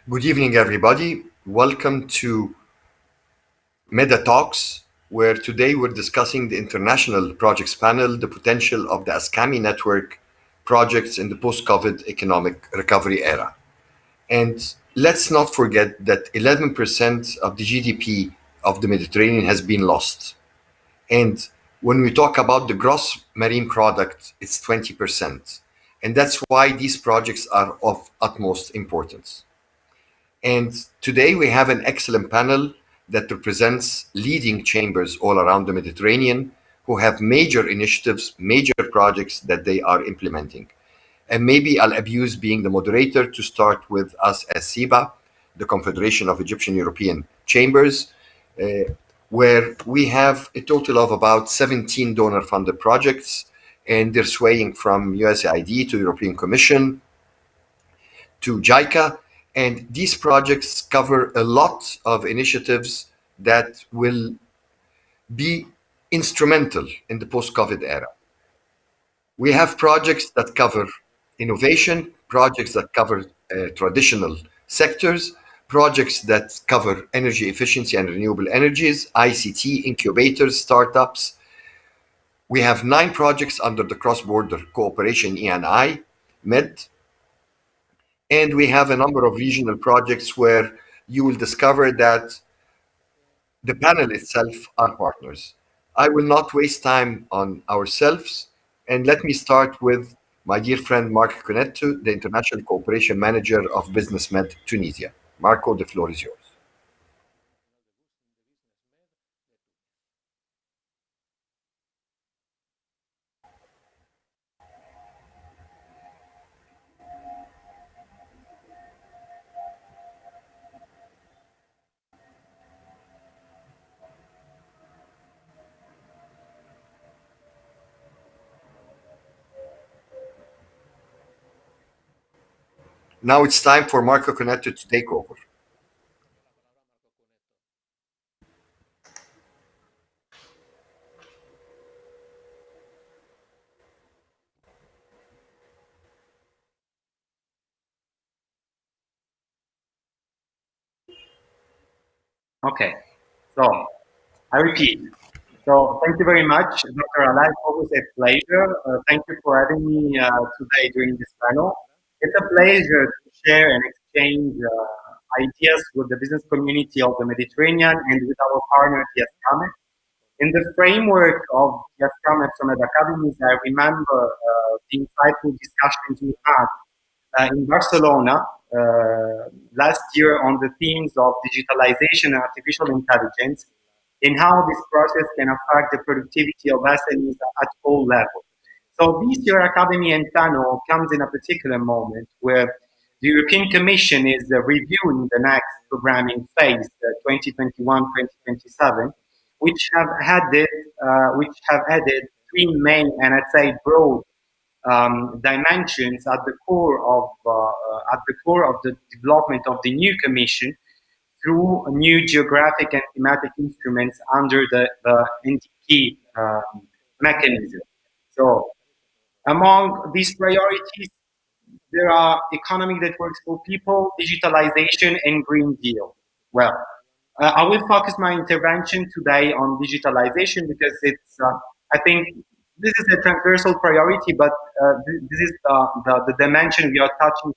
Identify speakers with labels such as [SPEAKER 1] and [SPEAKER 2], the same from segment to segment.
[SPEAKER 1] Good evening, everybody. Welcome to Meta Talks, where today we're discussing the International Projects Panel, the potential of the ASCAMI network projects in the post COVID economic recovery era. And let's not forget that 11% of the GDP of the Mediterranean has been lost. And when we talk about the gross marine product, it's 20%. And that's why these projects are of utmost importance. And today we have an excellent panel that represents leading chambers all around the Mediterranean who have major initiatives, major projects that they are implementing. And maybe I'll abuse being the moderator to start with us as SEBA, the Confederation of Egyptian European Chambers, where we have a total of about 17 donor funded projects, and they're swaying from USAID to European Commission to JICA. And these projects cover a lot of initiatives that will be instrumental in the post-COVID era. We have projects that cover innovation, projects that cover traditional sectors, projects that cover energy efficiency and renewable energies, ICT, incubators, startups. We have 9 projects under the cross-border cooperation ENI, MED, and we have a number of regional projects where you will discover that the panel itself are partners. I will not waste time on ourselves, and let me start with my dear friend Marco Cunetto, the International Cooperation Manager of Business Med Tunisia. Marco, the floor is yours. Now it's time for Marco Cunetto to take over.
[SPEAKER 2] Okay, so I repeat. So thank you very much, Dr. Alai. It's always a pleasure. Thank you for having me today during this panel. It's a pleasure to share and exchange ideas with the business community of the Mediterranean and with our partner, the Summit. In the framework of the Summit Summit Academies, I remember the insightful discussions we had in Barcelona last year on the themes of digitalization and artificial intelligence and how this process can affect the productivity of SMEs at all levels. So this year Academy and panel comes in a particular moment where the European Commission is reviewing the next programming phase, 2021-2027, which have added 3 main and I'd say broad dimensions at the core of the development of the new commission through new geographic and thematic instruments under the NTP mechanism. So among these priorities, there are economy that works for people, digitalization, and Green Deal. Well, I will focus my intervention today on digitalization because I think this is a transversal priority, but this is the dimension we are touching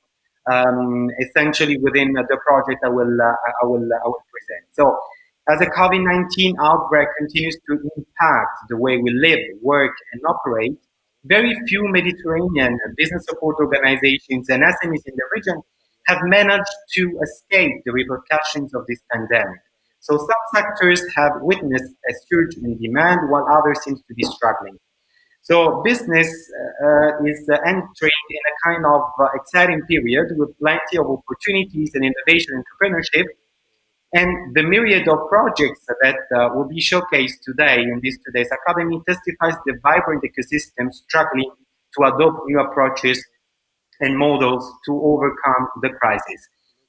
[SPEAKER 2] essentially within the project I will present. So, as the COVID-19 outbreak continues to impact the way we live, work, and operate, very few Mediterranean business support organizations and SMEs in the region have managed to escape the repercussions of this pandemic. So some sectors have witnessed a surge in demand while others seem to be struggling. So business is entering in a kind of exciting period with plenty of opportunities and innovation entrepreneurship. And the myriad of projects that will be showcased today in this today's academy testifies the vibrant ecosystem struggling to adopt new approaches and models to overcome the crisis.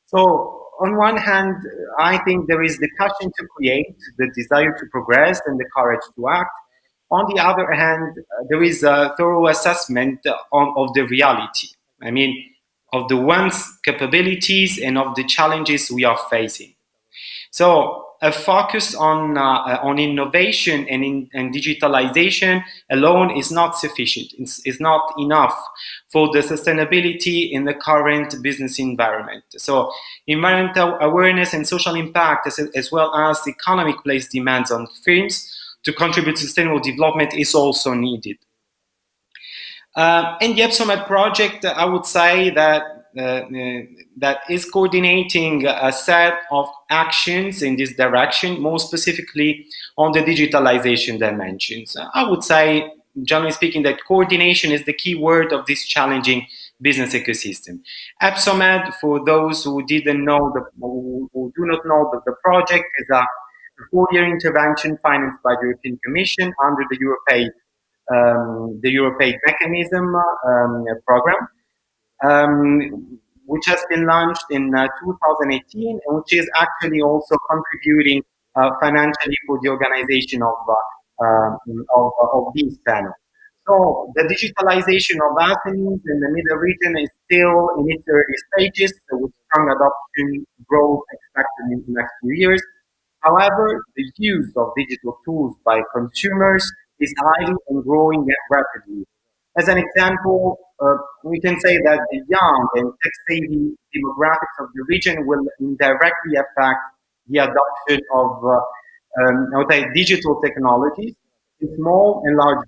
[SPEAKER 2] So, on one hand, I think there is the passion to create, the desire to progress, and the courage to act. On the other hand, there is a thorough assessment of the reality. I mean, of the one's capabilities and of the challenges we are facing. So a focus on innovation and digitalization alone is not sufficient. It's not enough for the sustainability in the current business environment. So environmental awareness and social impact, as well as economic place demands on firms to contribute to sustainable development is also needed. And the EPSOMED project, I would say that is coordinating a set of actions in this direction, more specifically on the digitalization dimensions. I would say, generally speaking, that coordination is the key word of this challenging business ecosystem. EPSOMED, for those who didn't know, who do not know, the project is a 4-year intervention financed by the European Commission under the European mechanism program, which has been launched in 2018, and which is actually also contributing financially for the organization of these panels. So the digitalization of SMEs in the middle region is still in its early stages, so with strong adoption growth expected in the next few years. However, the use of digital tools by consumers is highly and growing rapidly. As an example, we can say that the young and tech-savvy demographics of the region will indirectly affect the adoption of, I would say, digital technologies in small and large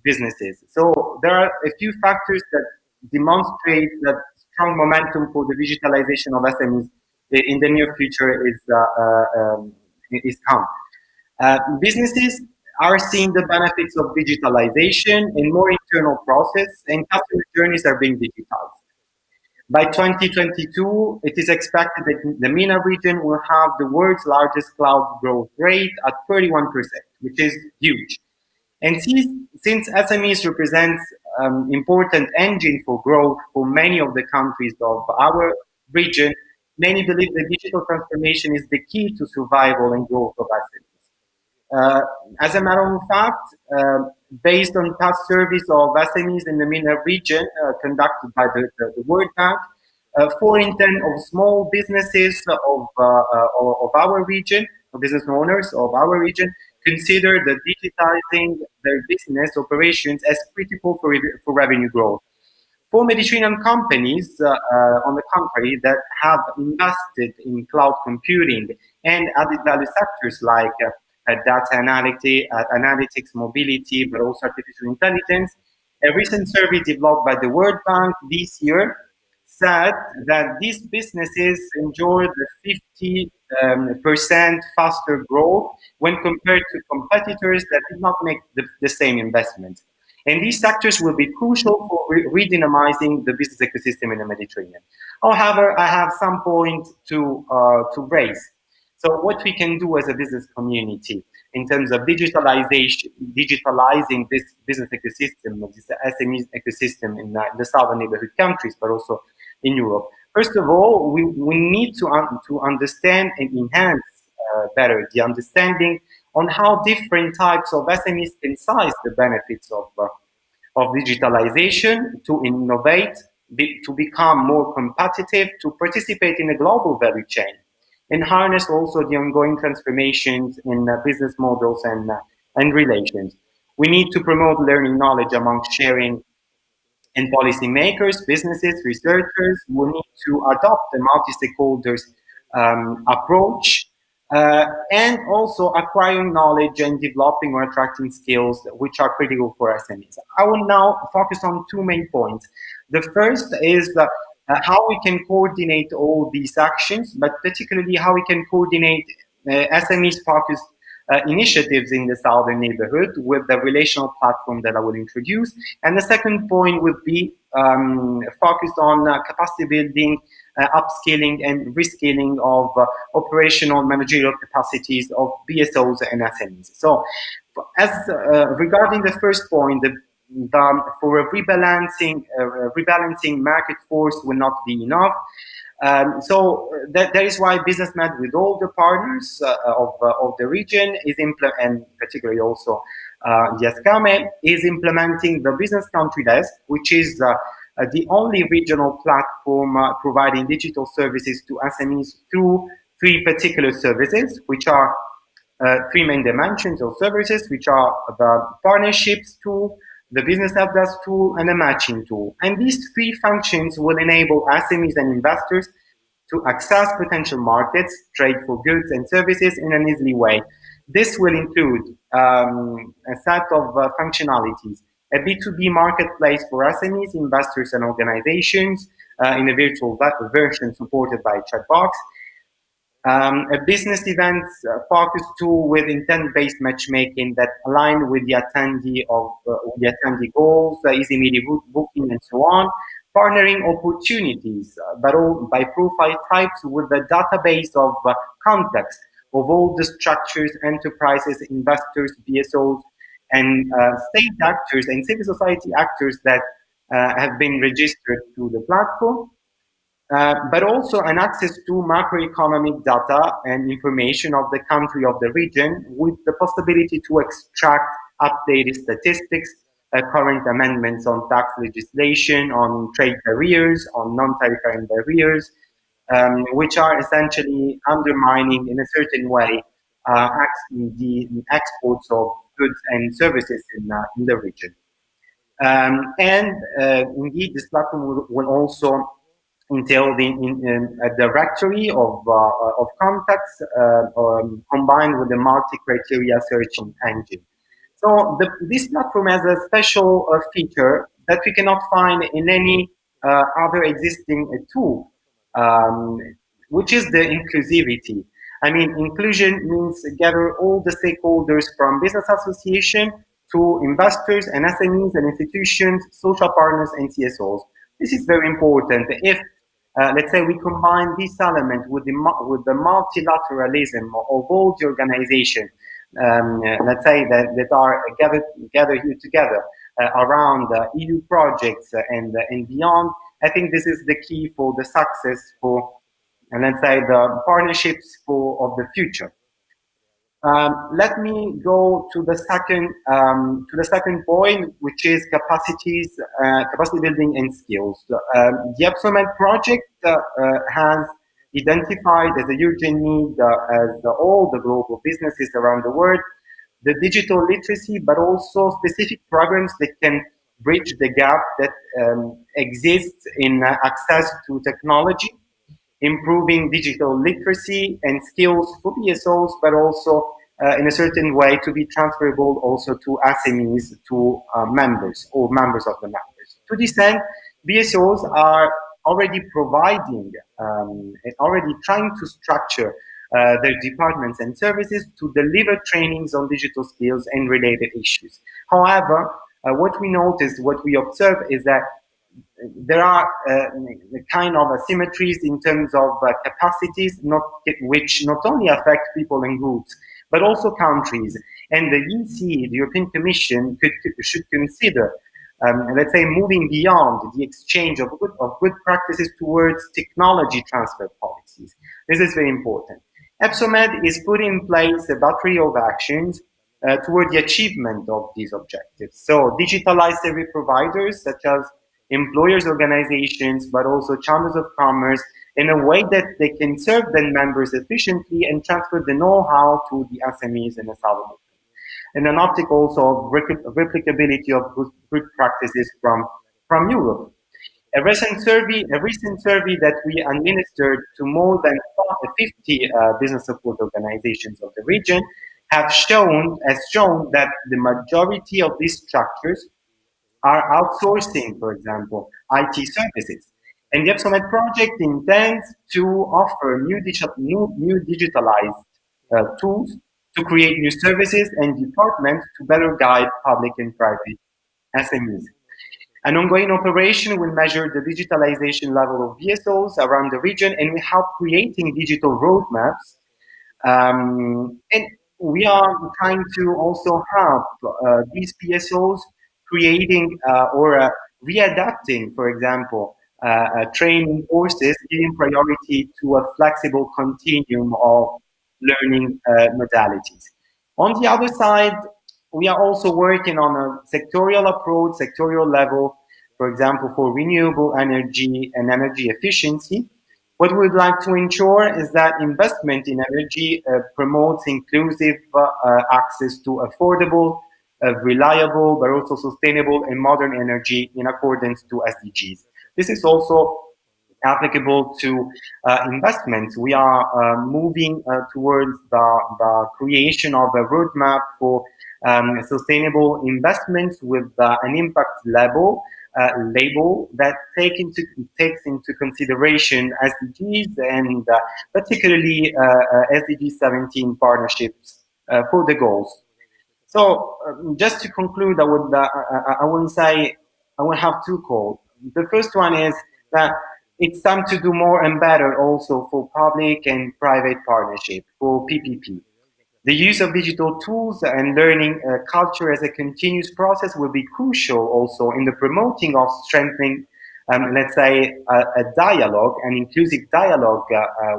[SPEAKER 2] businesses. So there are a few factors that demonstrate that strong momentum for the digitalization of SMEs in the near future is come. Businesses are seeing the benefits of digitalization and more internal process, and customer journeys are being digitized. By 2022, it is expected that the MENA region will have the world's largest cloud growth rate at 31%, which is huge. And since SMEs represents important engine for growth for many of the countries of our region, many believe that digital transformation is the key to survival and growth of SMEs. As a matter of fact, based on past surveys of SMEs in the MENA region conducted by the World Bank, 4 in 10 of small businesses of our region, of business owners of our region, consider that digitizing their business operations as critical for revenue growth. For Mediterranean companies, on the contrary, that have invested in cloud computing and added value sectors like data analytics, mobility, but also artificial intelligence. A recent survey developed by the World Bank this year said that these businesses enjoy the 50% faster growth when compared to competitors that did not make the same investment. And these sectors will be crucial for redynamizing the business ecosystem in the Mediterranean. However, I have some points to raise. So what we can do as a business community in terms of digitalizing this business ecosystem, this SME ecosystem in the southern neighborhood countries, but also in Europe. First of all, we need to understand and enhance better the understanding on how different types of SMEs can size the benefits of digitalization, to innovate, to become more competitive, to participate in a global value chain, and harness also the ongoing transformations in business models and relations. We need to promote learning knowledge among sharing and policymakers, businesses, researchers. We need to adopt a multi-stakeholders approach, and also acquiring knowledge and developing or attracting skills which are critical for SMEs. I will now focus on 2 main points. The first is how we can coordinate all these actions, but particularly how we can coordinate SMEs focused initiatives in the southern neighborhood with the relational platform that I will introduce. And the second point would be focused on capacity building, upskilling and reskilling of operational managerial capacities of BSOs and SMEs. So as regarding the first point, for a rebalancing market force will not be enough. So that is why BusinessMed, with all the partners of the region, and particularly also the ESCAME, is implementing the business country desk, which is the only regional platform providing digital services to SMEs through three particular services, which are three main dimensions of services, which are the partnerships tool, the business help desk tool, and the matching tool. And these three functions will enable SMEs and investors to access potential markets, trade for goods and services in an easy way. This will include a set of functionalities, a B2B marketplace for SMEs, investors, and organizations in a virtual version supported by Chatbox, a business events focus tool with intent-based matchmaking that align with the attendee goals, easy media booking, and so on. Partnering opportunities, but all by profile types with the database of context of all the structures, enterprises, investors, BSOs, and state actors and civil society actors that have been registered to the platform. But also an access to macroeconomic data and information of the country, of the region, with the possibility to extract updated statistics, current amendments on tax legislation, on trade barriers, on non-tariffary barriers, which are essentially undermining in a certain way the exports of goods and services in the region. Indeed, this platform will also entail a directory of contacts combined with the multi-criteria searching engine. So this platform has a special feature that we cannot find in any other existing tool, which is the inclusivity. I mean, inclusion means gather all the stakeholders from business association to investors and SMEs and institutions, social partners, and CSOs. This is very important. If let's say we combine this element with the multilateralism of all the organizations, let's say that are gathered here together around EU projects and beyond. I think this is the key for the success for, and let's say, the partnerships of the future. Let me go to the second point, which is capacity building and skills. The EPSOMED project has identified as a urgent need, as all the global businesses around the world, the digital literacy, but also specific programs that can bridge the gap that exists in access to technology, improving digital literacy and skills for BSOs, but also in a certain way to be transferable also to SMEs, to members or members of the members. To this end, BSOs are already providing and already trying to structure their departments and services to deliver trainings on digital skills and related issues. However, what we notice, what we observe is that there are kind of asymmetries in terms of capacities, which not only affect people and groups, but also countries. And the EC, the European Commission, should consider, let's say, moving beyond the exchange of good practices towards technology transfer policies. This is very important. EPSOMED is putting in place a battery of actions toward the achievement of these objectives. So digitalized service providers such as employers organizations, but also chambers of commerce, in a way that they can serve their members efficiently and transfer the know-how to the SMEs in a Salvador. And an optic also of replicability of good practices from Europe. A recent survey that we administered to more than 50 business support organizations of the region has shown that the majority of these structures are outsourcing, for example, IT services. And the EPSOMED project intends to offer new digitalized tools to create new services and departments to better guide public and private SMEs. An ongoing operation will measure the digitalization level of BSOs around the region, and we help creating digital roadmaps. And we are trying to also help these BSOs creating or readapting, for example, training courses, giving priority to a flexible continuum of learning modalities. On the other side, we are also working on a sectorial approach, sectorial level, for example, for renewable energy and energy efficiency. What we'd like to ensure is that investment in energy promotes inclusive access to affordable, reliable, but also sustainable and modern energy in accordance to SDGs. This is also applicable to investments. We are moving towards the creation of a roadmap for sustainable investments with an impact label that takes into consideration SDGs and particularly SDG 17 partnerships for the goals. So just to conclude, I will say I will have two calls. The first one is that it's time to do more and better also for public and private partnership, for PPP. The use of digital tools and learning culture as a continuous process will be crucial also in the promoting of strengthening, let's say, a dialogue, an inclusive dialogue,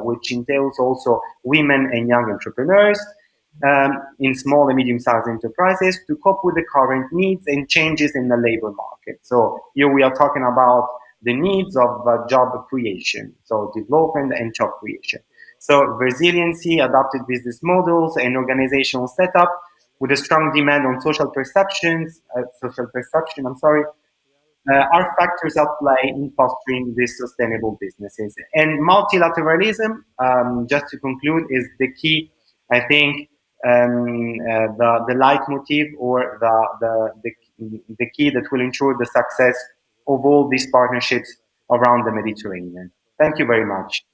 [SPEAKER 2] which entails also women and young entrepreneurs in small and medium-sized enterprises to cope with the current needs and changes in the labor market. So here we are talking about the needs of job creation, so development and job creation. So resiliency, adapted business models, and organizational setup with a strong demand on social perception, are factors at play in fostering these sustainable businesses. And multilateralism, just to conclude, is the key, I think, the leitmotiv or the key that will ensure the success of all these partnerships around the Mediterranean. Thank you very much.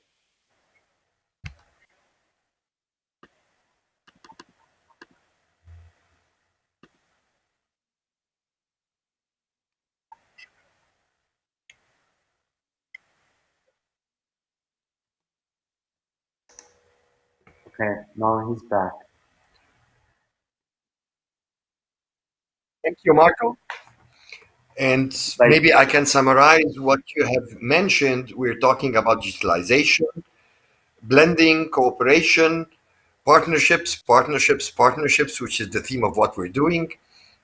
[SPEAKER 2] Okay, now he's back.
[SPEAKER 1] Thank you, Marco. And maybe I can summarize what you have mentioned. We're talking about digitalization, blending, cooperation, partnerships, which is the theme of what we're doing,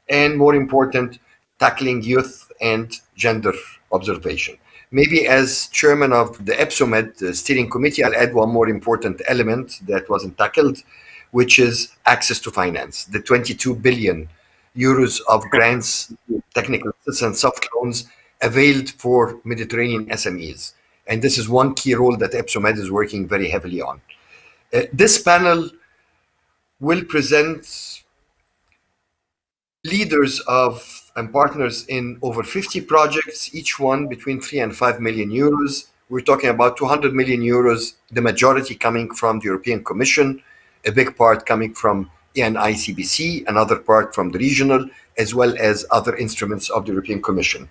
[SPEAKER 1] and more important, tackling youth and gender observation. Maybe as chairman of the EPSOMED steering committee, I'll add one more important element that wasn't tackled, which is access to finance. The 22 billion euros of grants, technical assistance, soft loans availed for Mediterranean SMEs. And this is one key role that EPSOMED is working very heavily on. This panel will present leaders of and partners in over 50 projects, each one between 3 and 5 million euros. We're talking about 200 million euros, the majority coming from the European Commission, a big part coming from ENI-CBC, another part from the regional, as well as other instruments of the European Commission.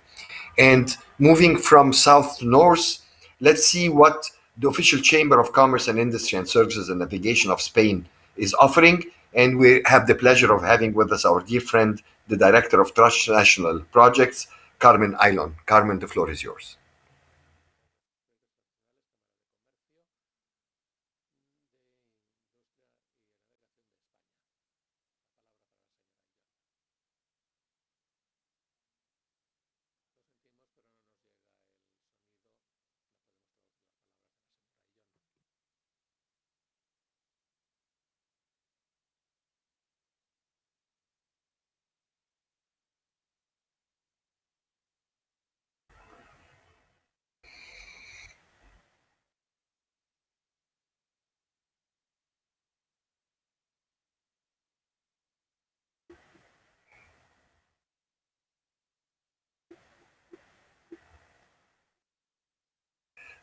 [SPEAKER 1] And moving from south to north, let's see what the official Chamber of Commerce and Industry and Services and Navigation of Spain is offering. And we have the pleasure of having with us our dear friend, the Director of Transnational Projects, Carmen Aylon. Carmen, the floor is yours.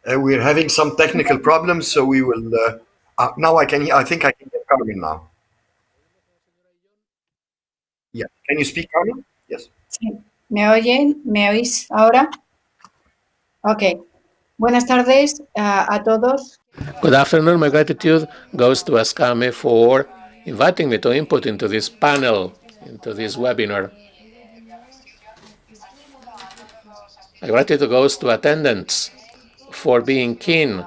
[SPEAKER 1] We're having some technical problems, so we will. Now I can hear. I think I can get Carmen now. Yeah. Can you speak, Carmen? Yes.
[SPEAKER 3] Sí. ¿Me oyen? ¿Me oís ahora? Ok. Buenas tardes a todos.
[SPEAKER 4] Good afternoon. My gratitude goes to Ascame for inviting me to input into this panel, into this webinar. My gratitude goes to attendants for being keen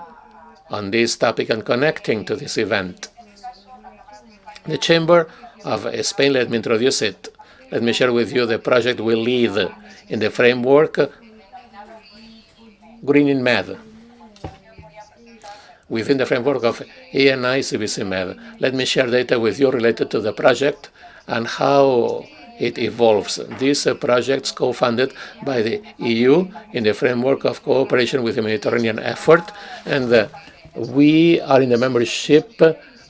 [SPEAKER 4] on this topic and connecting to this event. The Chamber of Spain, let me introduce it. Let me share with you the project we lead in the framework Greening Med within the framework of ENI CBC Med. Let me share data with you related to the project and how it evolves. These projects co-funded by the EU in the framework of cooperation with the Mediterranean effort, and we are in the membership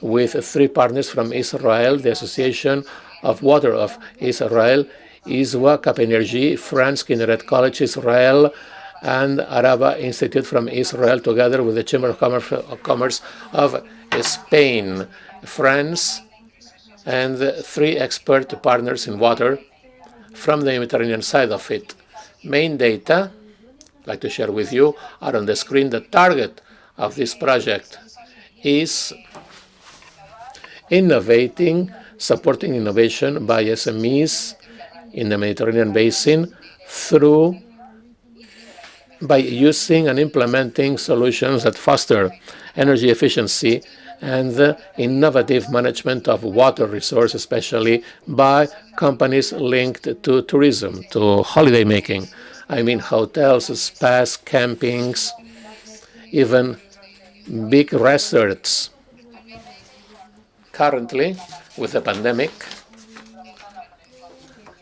[SPEAKER 4] with 3 partners from Israel, the Association of Water of Israel, ISWA, Cap Energy, France, Kinneret College Israel, and Araba Institute from Israel, together with the Chamber of Commerce of Spain, France, and 3 expert partners in water from the Mediterranean side of it. Main data I'd like to share with you are on the screen. The target of this project is innovating, supporting innovation by SMEs in the Mediterranean basin by using and implementing solutions that foster energy efficiency and the innovative management of water resources, especially by companies linked to tourism, to holiday making. I mean hotels, spas, campings, even big resorts. Currently, with the pandemic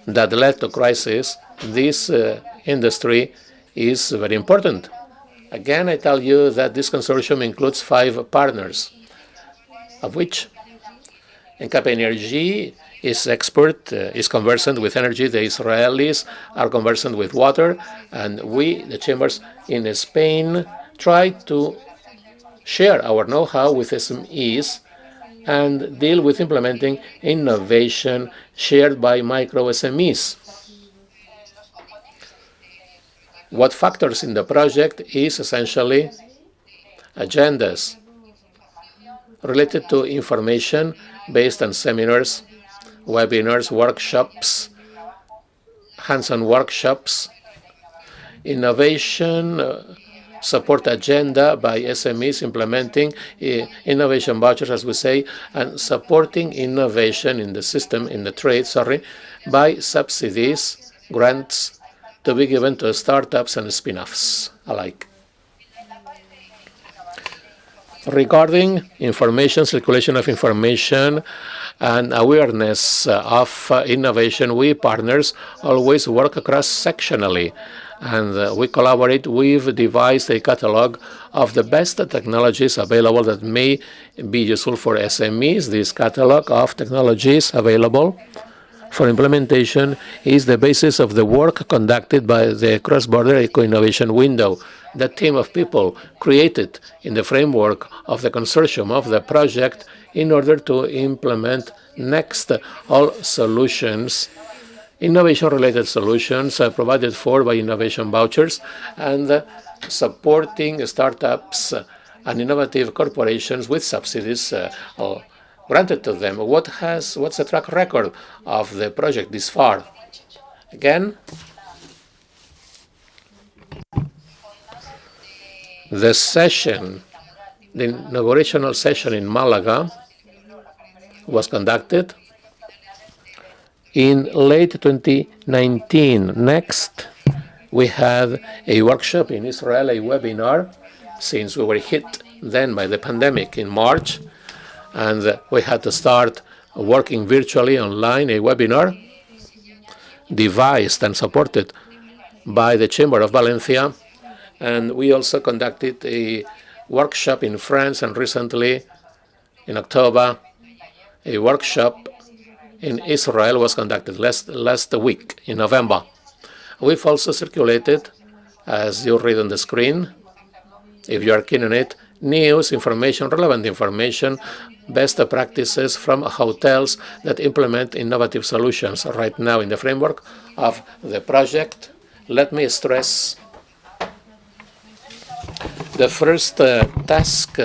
[SPEAKER 4] that led to crisis, this industry is very important. Again, I tell you that this consortium includes 5 partners, of which Cap Energy is expert, is conversant with energy. The Israelis are conversant with water, and we, the chambers in Spain, try to share our know-how with SMEs and deal with implementing innovation shared by micro SMEs. What factors in the project is essentially agendas related to information based on seminars, webinars, workshops, hands-on workshops, innovation support agenda by SMEs implementing innovation vouchers, as we say, and supporting innovation in the system, in the trade, by subsidies, grants, to be given to startups and spin-offs alike. Regarding information, circulation of information, and awareness of innovation, we partners always work cross-sectionally, and we collaborate. We've devised a catalog of the best technologies available that may be useful for SMEs. This catalog of technologies available for implementation is the basis of the work conducted by the Cross-Border Eco-Innovation Window. The team of people created in the framework of the consortium of the project in order to implement next all solutions, innovation-related solutions provided for by innovation vouchers, and supporting startups and innovative corporations with subsidies granted to them. What's the track record of the project this far? Again, the inaugurational session in Malaga was conducted in late 2019. Next, we had a workshop in Israel, a webinar, since we were hit then by the pandemic in March, and we had to start working virtually online, a webinar devised and supported by the Chamber of Valencia. And we also conducted a workshop in France, and recently, in October, a workshop in Israel was conducted last week in November. We've also circulated, as you read on the screen, if you are keen on it, news, information, relevant information, best practices from hotels that implement innovative solutions right now in the framework of the project. Let me stress the first task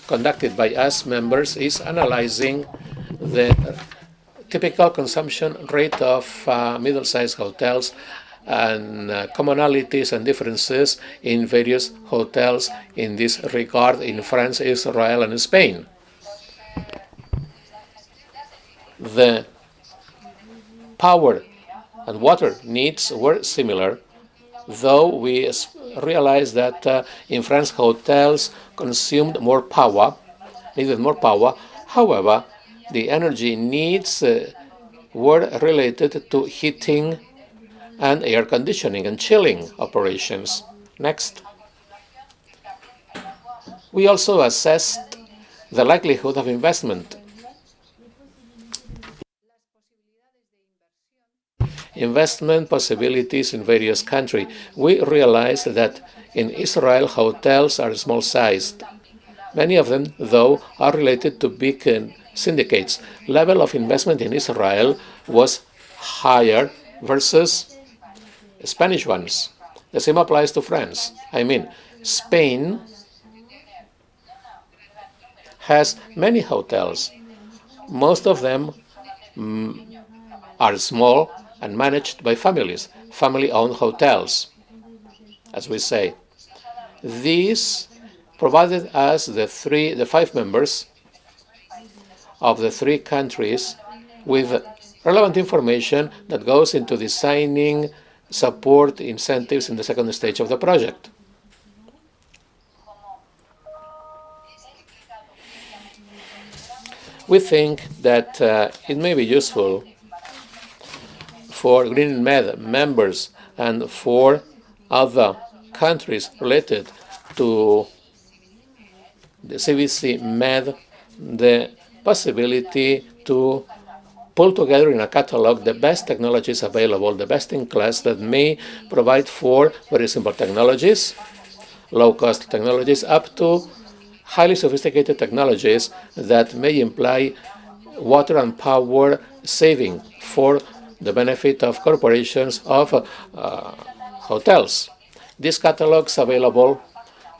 [SPEAKER 4] conducted by us members is analyzing the typical consumption rate of middle-sized hotels and commonalities and differences in various hotels in this regard in France, Israel, and Spain. The power and water needs were similar, though we realized that in France, hotels consumed more power, needed more power. However, the energy needs were related to heating and air conditioning and chilling operations. Next. We also assessed the likelihood of investment. Investment possibilities in various countries. We realized that in Israel, hotels are small-sized. Many of them, though, are related to big syndicates. Level of investment in Israel was higher versus Spanish ones. The same applies to France. I mean, Spain has many hotels. Most of them are small and managed by families, family-owned hotels, as we say. These provided us the 5 members of the 3 countries with relevant information that goes into designing support incentives in the second stage of the project. We think that it may be useful for Green Med members and for other countries related to the CVC Med the possibility to pull together in a catalog the best technologies available, the best in class that may provide for very simple technologies, low-cost technologies, up to highly sophisticated technologies that may imply water and power saving for the benefit of corporations, of hotels. This catalog is available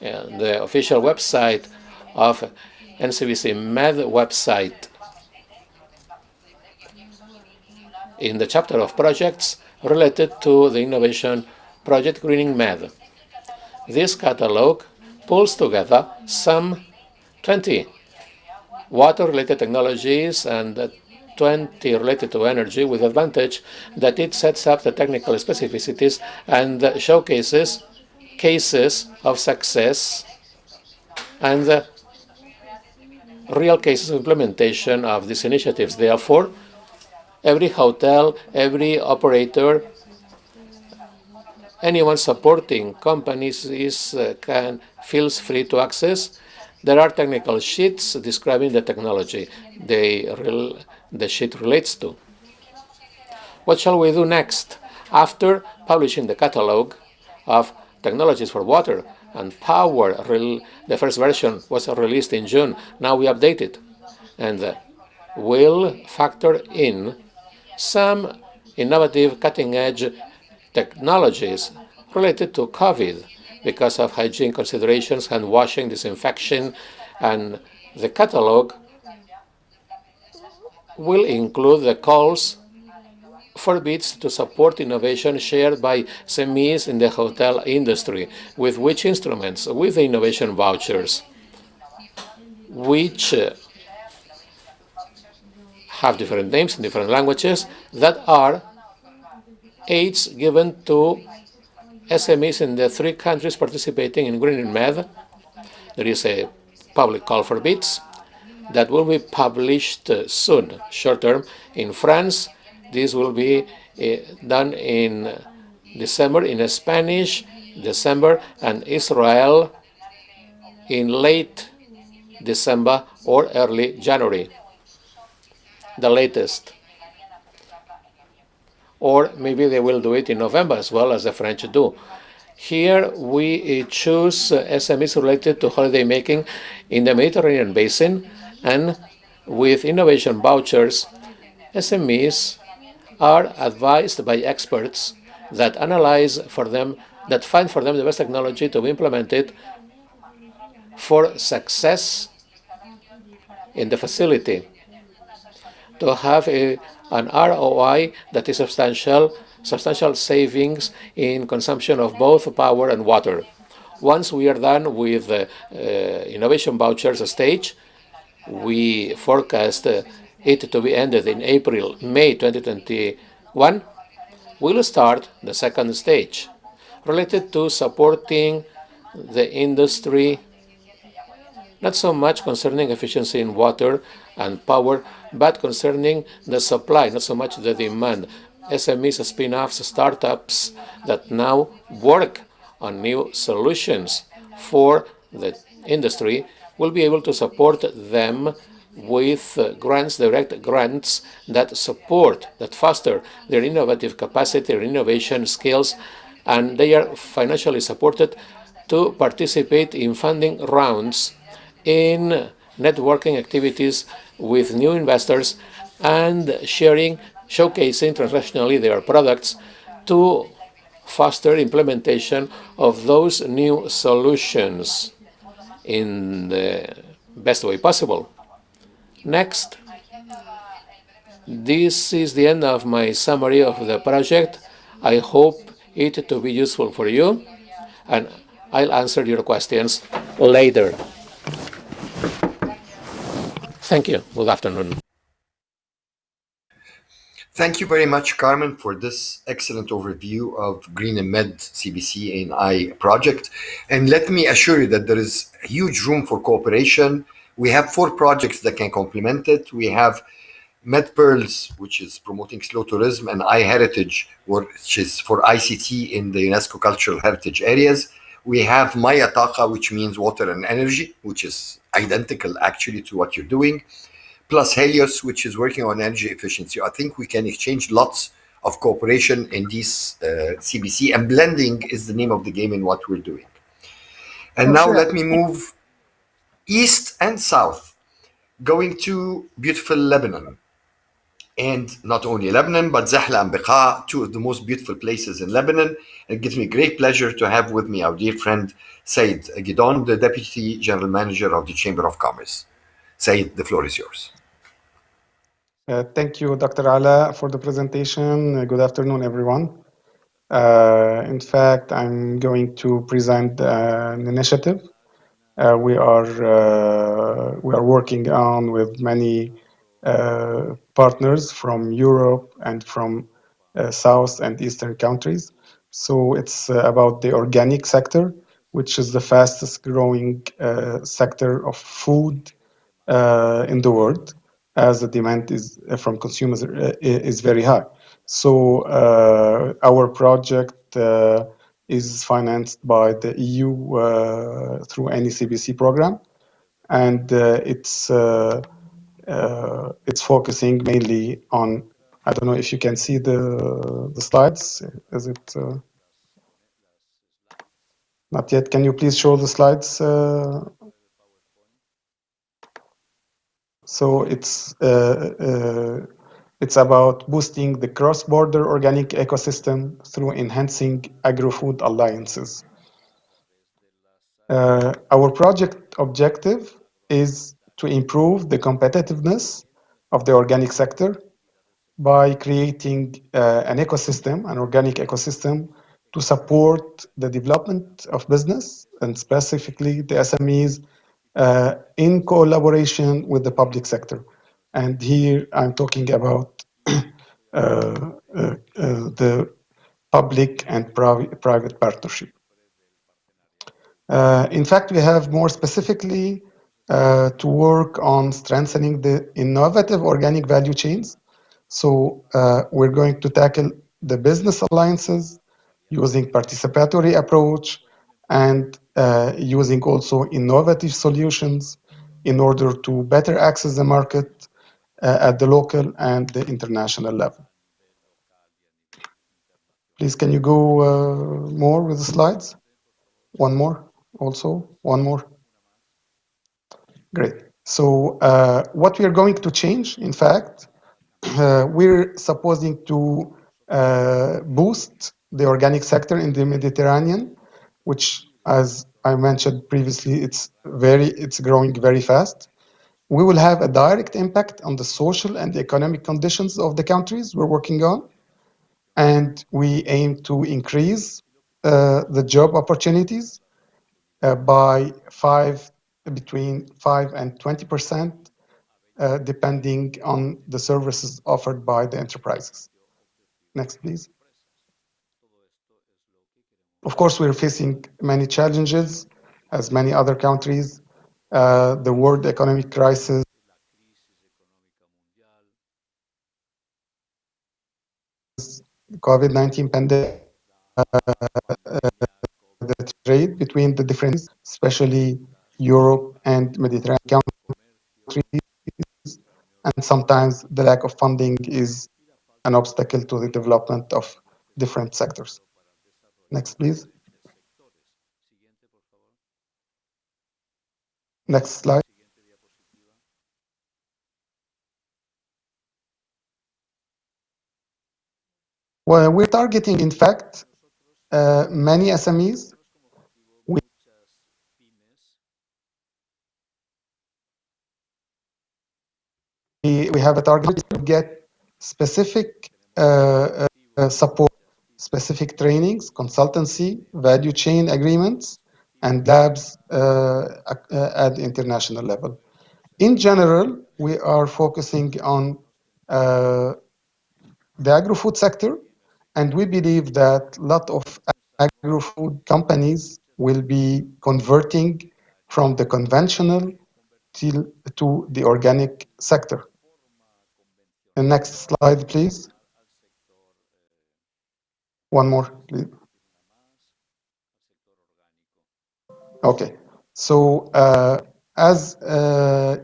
[SPEAKER 4] on the official website of NCVC Med website. In the chapter of projects related to the innovation project Greening Med. This catalog pulls together some 20 water-related technologies and 20 related to energy, with advantage that it sets up the technical specificities and showcases cases of success and real cases of implementation of these initiatives. Therefore, every hotel, every operator, anyone supporting companies feels free to access. There are technical sheets describing the technology the sheet relates to. What shall we do next? After publishing the catalog of technologies for water and power, the first version was released in June. Now we update it and will factor in some innovative cutting-edge technologies related to COVID because of hygiene considerations, hand washing, disinfection, and the catalog will include the calls for bids to support innovation shared by SMEs in the hotel industry. With which instruments? With the innovation vouchers, which have different names in different languages, that are aids given to SMEs in the 3 countries participating in Greening Med. There is a public call for bids that will be published soon, short term. In France, this will be done in December, in Spanish, December, and Israel in late December or early January, the latest. Or maybe they will do it in November as well, as the French do. Here we choose SMEs related to holiday making in the Mediterranean basin, and with innovation vouchers, SMEs are advised by experts that analyze for them, that find for them the best technology to be implemented for success in the facility, to have an ROI that is substantial savings in consumption of both power and water. Once we are done with the innovation vouchers stage, we forecast it to be ended in May 2021, we'll start the second stage. related to supporting the industry, not so much concerning efficiency in water and power, but concerning the supply, not so much the demand. SMEs, spin-offs, startups that now work on new solutions for the industry will be able to support them with grants, direct grants that support, that foster their innovative capacity, their innovation skills, and they are financially supported to participate in funding rounds, in networking activities with new investors, and sharing, showcasing internationally their products to foster implementation of those new solutions in the best way possible. Next, this is the end of my summary of the project. I hope it to be useful for you, and I'll answer your questions later. Thank you. Good afternoon.
[SPEAKER 1] Thank you very much, Carmen, for this excellent overview of Green and Med CBC and I project. And let me assure you that there is huge room for cooperation. We have 4 projects that can complement it. We have MedPearls, which is promoting slow tourism, and iHeritage, which is for ICT in the UNESCO Cultural Heritage areas. We have Maya Taqa, which means water and energy, which is identical actually to what you're doing, plus Helios, which is working on energy efficiency. I think we can exchange lots of cooperation in these CBC, and blending is the name of the game in what we're doing. And now let me move east and south, going to beautiful Lebanon. And not only Lebanon, but Zahla and Beqa, 2 of the most beautiful places in Lebanon. It gives me great pleasure to have with me our dear friend, Said Gidon, the Deputy General Manager of the Chamber of Commerce. Said, the floor is yours.
[SPEAKER 5] Thank you, Dr. Ala, for the presentation. Good afternoon, everyone. In fact, I'm going to present an initiative we are working on with many partners from Europe and from South and Eastern countries. So it's about the organic sector, which is the fastest growing sector of food in the world, as the demand is from consumers is very high. So our project is financed by the EU through NECBC program, and it's focusing mainly on, I don't know if you can see the slides. Is it not yet? Can you please show the slides? So it's about boosting the cross-border organic ecosystem through enhancing agro-food alliances. Our project objective is to improve the competitiveness of the organic sector by creating an ecosystem, an organic ecosystem, to support the development of business, and specifically the SMEs, in collaboration with the public sector. And here I'm talking about the public and private partnership. In fact, we have more specifically to work on strengthening the innovative organic value chains. So we're going to tackle the business alliances using participatory approach and using also innovative solutions in order to better access the market at the local and the international level. Please, can you go more with the slides? One more, also, one more. Great. So what we are going to change, in fact, we're supposing to boost the organic sector in the Mediterranean, which, as I mentioned previously, it's growing very fast. We will have a direct impact on the social and economic conditions of the countries we're working on, and we aim to increase the job opportunities by between 5 and 20%, depending on the services offered by the enterprises. Next, please. Of course, we're facing many challenges, as many other countries. The world economic crisis, COVID-19 pandemic, the trade between the different, especially Europe and Mediterranean countries, and sometimes the lack of funding is an obstacle to the development of different sectors. Next, please. Next slide. Well, we're targeting, in fact, many SMEs. We have a target to get specific support, specific trainings, consultancy, value chain agreements, and labs at the international level. In general, we are focusing on the agro-food sector, and we believe that a lot of agro-food companies will be converting from the conventional to the organic sector. The next slide, please. One more, please. Okay. So as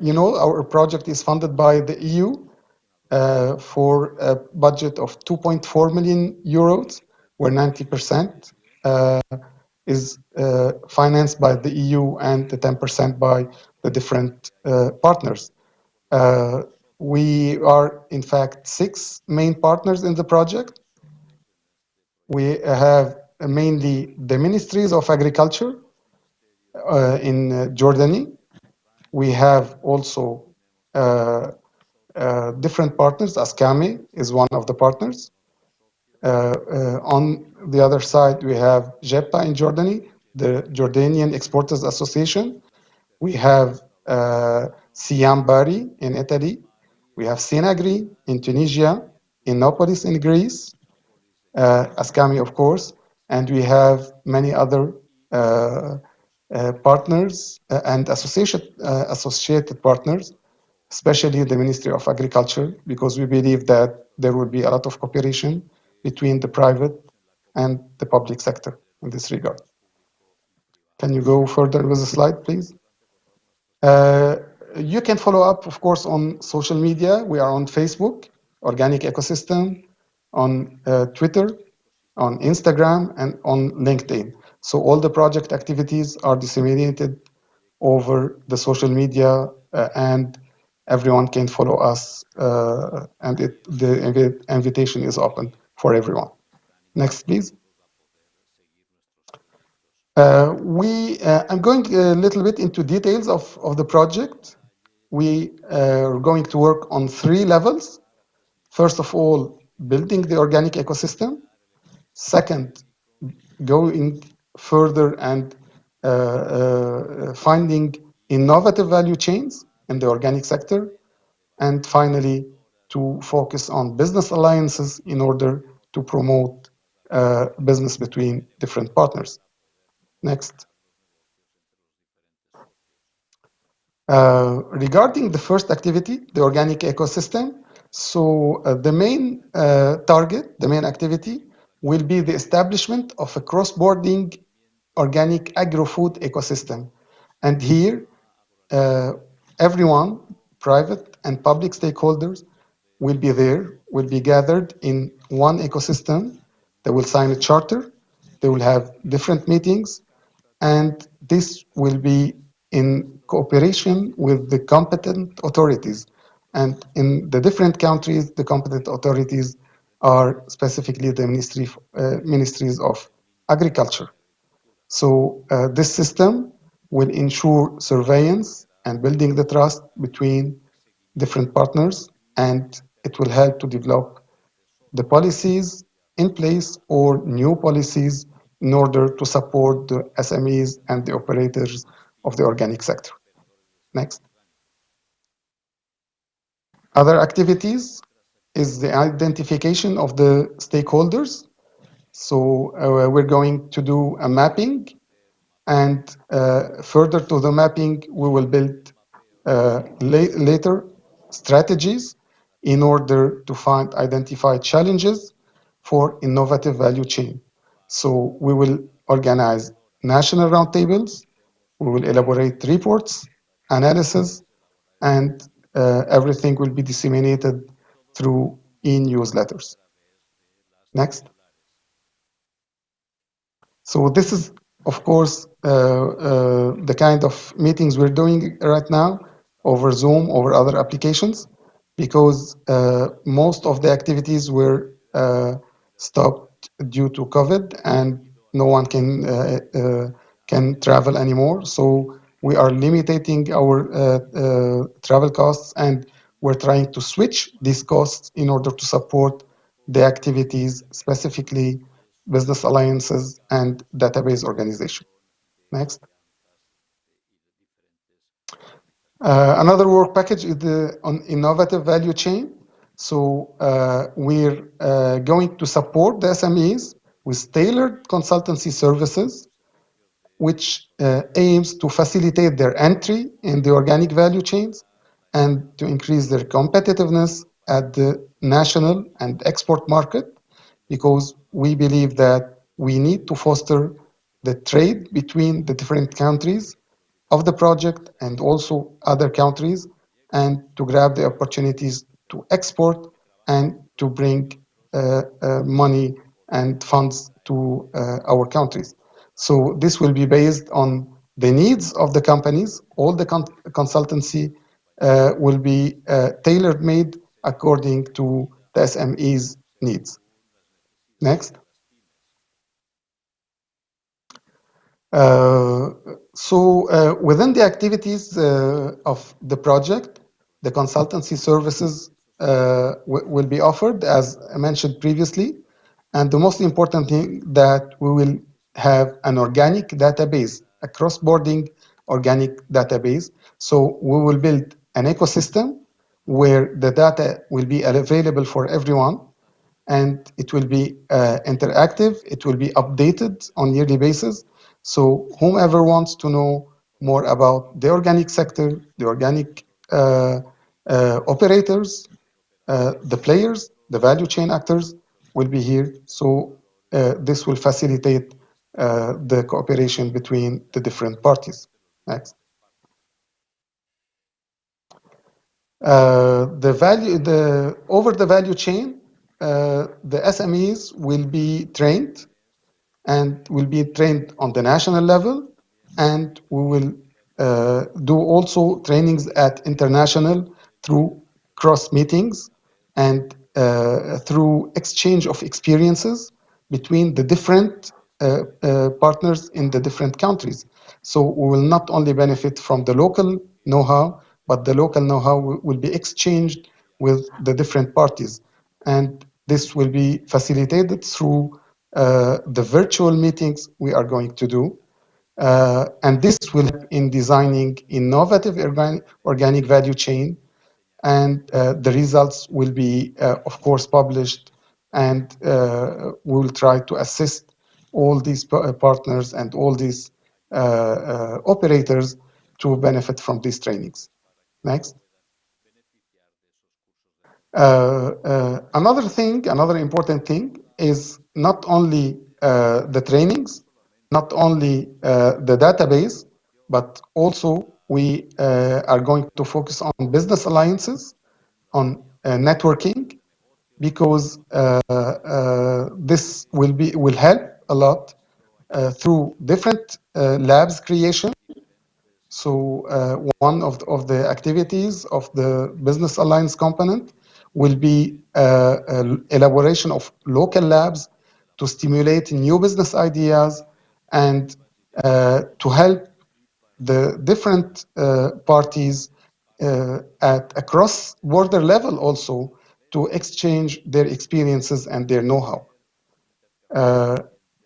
[SPEAKER 5] you know, our project is funded by the EU for a budget of 2.4 million euros, where 90% is financed by the EU and the 10% by the different partners. We are, in fact, 6 main partners in the project. We have mainly the ministries of agriculture in Jordani. We have also different partners. Askami is one of the partners. On the other side, we have JEPA in Jordani, the Jordanian Exporters Association. We have Siam Bari in Italy. We have Sinagri in Tunisia, Innopolis in Greece, Askami, of course, and we have many other partners and associated partners, especially the Ministry of Agriculture, because we believe that there will be a lot of cooperation between the private and the public sector in this regard. Can you go further with the slide, please? You can follow up, of course, on social media. We are on Facebook, Organic Ecosystem, on Twitter, on Instagram, and on LinkedIn. So all the project activities are disseminated over the social media, and everyone can follow us, and the invitation is open for everyone. Next, please. I'm going a little bit into details of the project. We are going to work on 3 levels. First of all, building the organic ecosystem. Second, going further and finding innovative value chains in the organic sector. And finally, to focus on business alliances in order to promote business between different partners. Next. Regarding the first activity, the organic ecosystem, so the main target, the main activity, will be the establishment of a cross-border organic agro-food ecosystem. And here, everyone, private and public stakeholders, will be there, will be gathered in one ecosystem. They will sign a charter. They will have different meetings, and this will be in cooperation with the competent authorities. And in the different countries, the competent authorities are specifically the ministries of agriculture. So this system will ensure surveillance and building the trust between different partners, and it will help to develop the policies in place or new policies in order to support the SMEs and the operators of the organic sector. Next. Other activities is the identification of the stakeholders. So we're going to do a mapping, and further to the mapping, we will build later strategies in order to identify challenges for innovative value chain. So we will organize national roundtables, we will elaborate reports, analysis, and everything will be disseminated through e-newsletters. Next. So this is, of course, the kind of meetings we're doing right now over Zoom, over other applications, because most of the activities were stopped due to COVID, and no one can travel anymore. So we are limiting our travel costs, and we're trying to switch these costs in order to support the activities, specifically business alliances and database organization. Next. Another work package is on innovative value chain. So we're going to support the SMEs with tailored consultancy services, which aims to facilitate their entry in the organic value chains and to increase their competitiveness at the national and export market, because we believe that we need to foster the trade between the different countries of the project and also other countries, and to grab the opportunities to export and to bring money and funds to our countries. So this will be based on the needs of the companies. All the consultancy will be tailor made according to the SME's needs. Next. Within the activities of the project, the consultancy services will be offered, as I mentioned previously. And the most important thing, that we will have an organic database, a cross-boarding organic database. So we will build an ecosystem where the data will be available for everyone, and it will be interactive. It will be updated on yearly basis. So whomever wants to know more about the organic sector, the organic operators, the players, the value chain actors will be here. So this will facilitate the cooperation between the different parties. Next. Over the value chain, the SMEs will be trained, and will be trained on the national level, and we will do also trainings at international through cross meetings and through exchange of experiences between the different partners in the different countries. So we will not only benefit from the local know-how, but the local know-how will be exchanged with the different parties. And this will be facilitated through the virtual meetings we are going to do. And this will help in designing innovative organic value chain. And the results will be, of course, published, and we will try to assist all these partners and all these operators to benefit from these trainings. Next. Another important thing is not only the trainings, not only the database, but also we are going to focus on business alliances, on networking, because this will help a lot through different labs creation. So one of the activities of the business alliance component will be elaboration of local labs to stimulate new business ideas and to help the different parties at a cross-border level also to exchange their experiences and their know-how.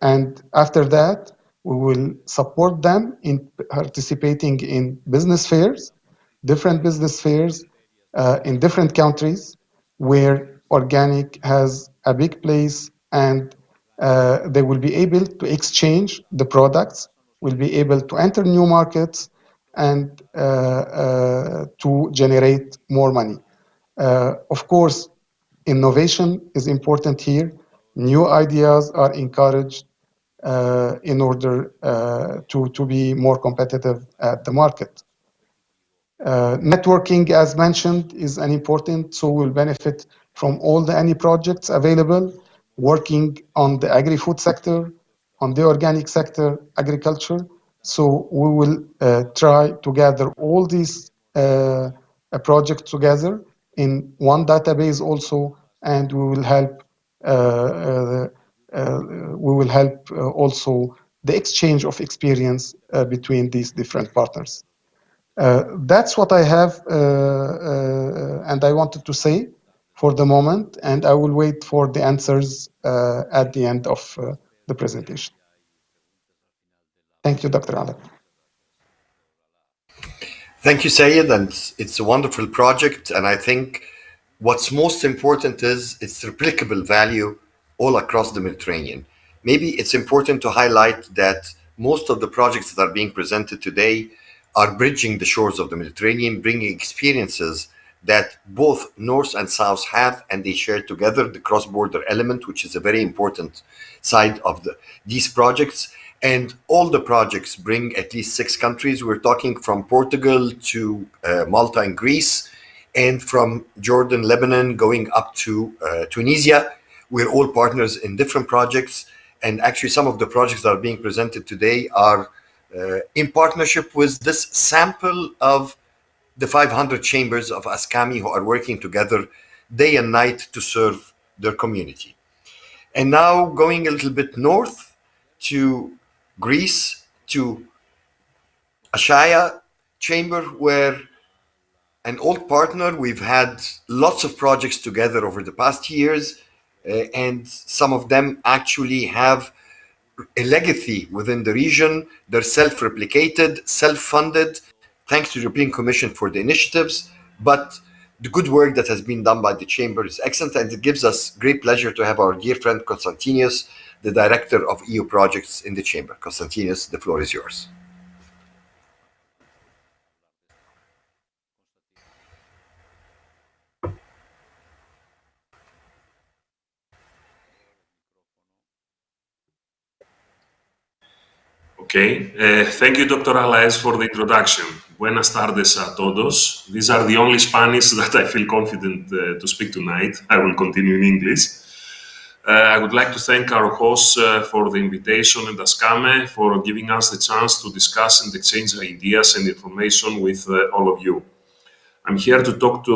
[SPEAKER 5] And after that, we will support them in participating in business fairs, different business fairs in different countries where organic has a big place, and they will be able to exchange the products, will be able to enter new markets, and to generate more money. Of course, innovation is important here. New ideas are encouraged in order to be more competitive at the market. Networking, as mentioned, is an important, so we'll benefit from all the any projects available, working on the agri-food sector, on the organic sector, agriculture. So we will try to gather all these projects together in one database also, and we will help also the exchange of experience between these different partners. That's what I have and I wanted to say for the moment, and I will wait for the answers at the end of the presentation. Thank you, Dr. Ala.
[SPEAKER 1] Thank you, Sayed, and it's a wonderful project. And I think what's most important is its replicable value all across the Mediterranean. Maybe it's important to highlight that most of the projects that are being presented today are bridging the shores of the Mediterranean, bringing experiences that both North and South have, and they share together the cross-border element, which is a very important side of these projects. And all the projects bring at least 6 countries. We're talking from Portugal to Malta and Greece, and from Jordan, Lebanon, going up to Tunisia. We're all partners in different projects. And actually, some of the projects that are being presented today are in partnership with this sample of the 500 chambers of Ascami who are working together day and night to serve their community. And now going a little bit north to Greece, to Ashaya Chamber, where an old partner, we've had lots of projects together over the past years, and some of them actually have a legacy within the region. They're self-replicated, self-funded, thanks to the European Commission for the initiatives. But the good work that has been done by the Chamber is excellent, and it gives us great pleasure to have our dear friend Konstantinos, the Director of EU Projects in the Chamber. Konstantinos, the floor is yours.
[SPEAKER 6] Okay, thank you, Dr. Alaez, for the introduction. Buenas tardes a todos. These are the only Spanish that I feel confident to speak tonight. I will continue in English. I would like to thank our hosts for the invitation and Ascame for giving us the chance to discuss and exchange ideas and information with all of you. I'm here to talk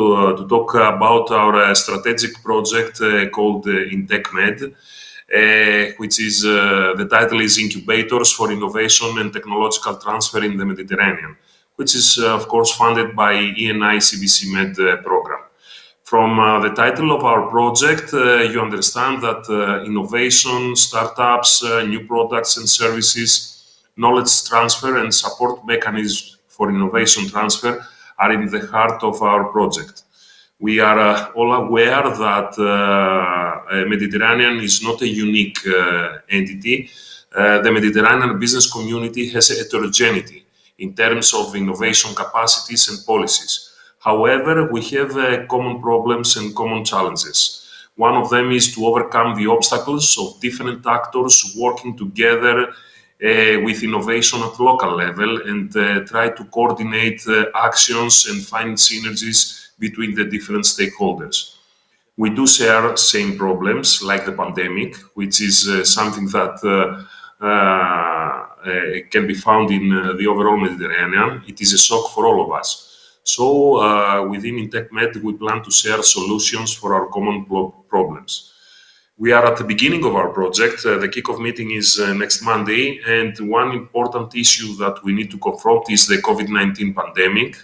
[SPEAKER 6] about our strategic project called INTECMED, which is the title is Incubators for Innovation and Technological Transfer in the Mediterranean, which is of course funded by ENI CBC Med program. From the title of our project, you understand that innovation, startups, new products and services, knowledge transfer and support mechanisms for innovation transfer are in the heart of our project. We are all aware that Mediterranean is not a unique entity. The Mediterranean business community has a heterogeneity in terms of innovation capacities and policies. However, we have common problems and common challenges. One of them is to overcome the obstacles of different actors working together with innovation at local level and try to coordinate actions and find synergies between the different stakeholders. We do share same problems like the pandemic, which is something that can be found in the overall Mediterranean. It is a shock for all of us. So within INTECMED, we plan to share solutions for our common problems. We are at the beginning of our project. The kickoff meeting is next Monday, and one important issue that we need to confront is the COVID-19 pandemic.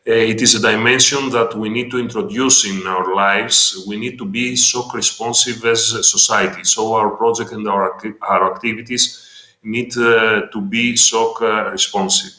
[SPEAKER 6] It is a dimension that we need to introduce in our lives. We need to be shock responsive as a society. So our project and our activities need to be shock responsive.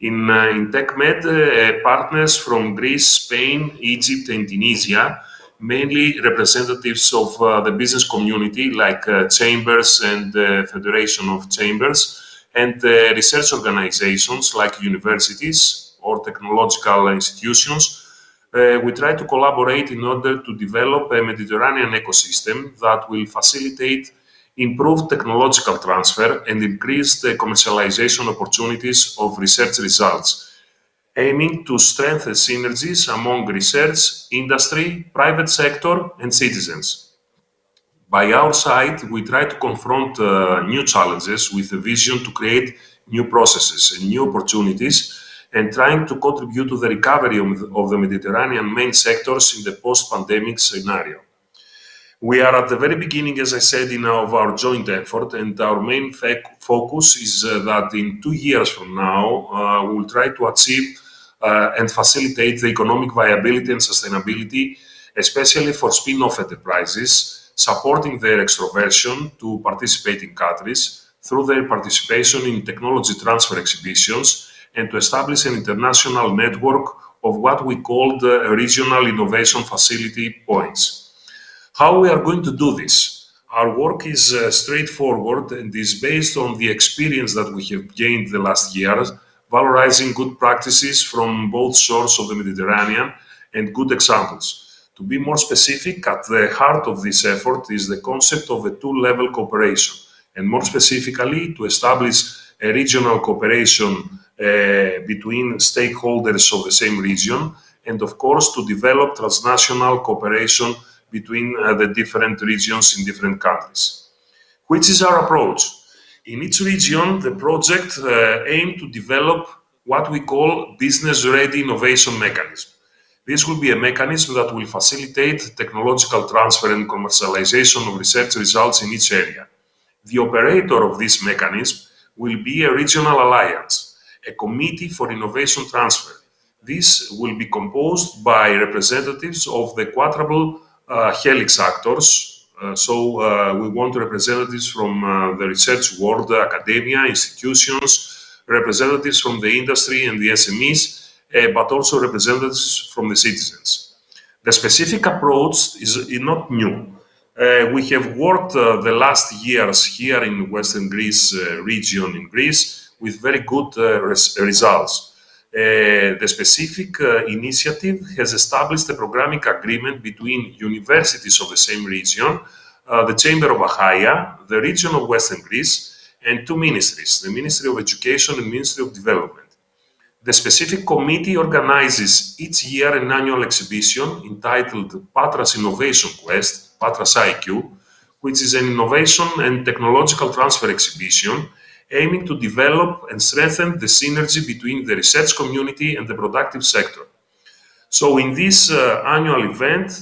[SPEAKER 6] In INTECMED, partners from Greece, Spain, Egypt, and Tunisia mainly representatives of the business community, like chambers and Federation of Chambers, and research organizations like universities or technological institutions. We try to collaborate in order to develop a Mediterranean ecosystem that will facilitate improved technological transfer and increase the commercialization opportunities of research results, aiming to strengthen synergies among research, industry, private sector, and citizens. By our side, we try to confront new challenges with a vision to create new processes and new opportunities, and trying to contribute to the recovery of the Mediterranean main sectors in the post-pandemic scenario. We are at the very beginning, as I said, of our joint effort, and our main focus is that in 2 years from now, we will try to achieve and facilitate the economic viability and sustainability, especially for spin-off enterprises, supporting their extroversion to participating countries through their participation in technology transfer exhibitions, and to establish an international network of what we call the regional innovation facility points. How we are going to do this? Our work is straightforward and is based on the experience that we have gained the last years, valorizing good practices from both shores of the Mediterranean and good examples. To be more specific, at the heart of this effort is the concept of a two-level cooperation, and more specifically, to establish a regional cooperation between stakeholders of the same region, and of course to develop transnational cooperation between the different regions in different countries. Which is our approach? In each region, the project aims to develop what we call business-ready innovation mechanism. This will be a mechanism that will facilitate technological transfer and commercialization of research results in each area. The operator of this mechanism will be a regional alliance, a committee for innovation transfer. This will be composed by representatives of the quadruple helix actors. We want representatives from the research world, academia, institutions, representatives from the industry and the SMEs, but also representatives from the citizens. The specific approach is not new. We have worked the last years here in Western Greece region in Greece with very good results. The specific initiative has established a programming agreement between universities of the same region, the Chamber of Achaia, the region of Western Greece, and two ministries, the Ministry of Education and Ministry of Development. The specific committee organizes each year an annual exhibition entitled Patras Innovation Quest, Patras IQ, which is an innovation and technological transfer exhibition aiming to develop and strengthen the synergy between the research community and the productive sector. So in this annual event,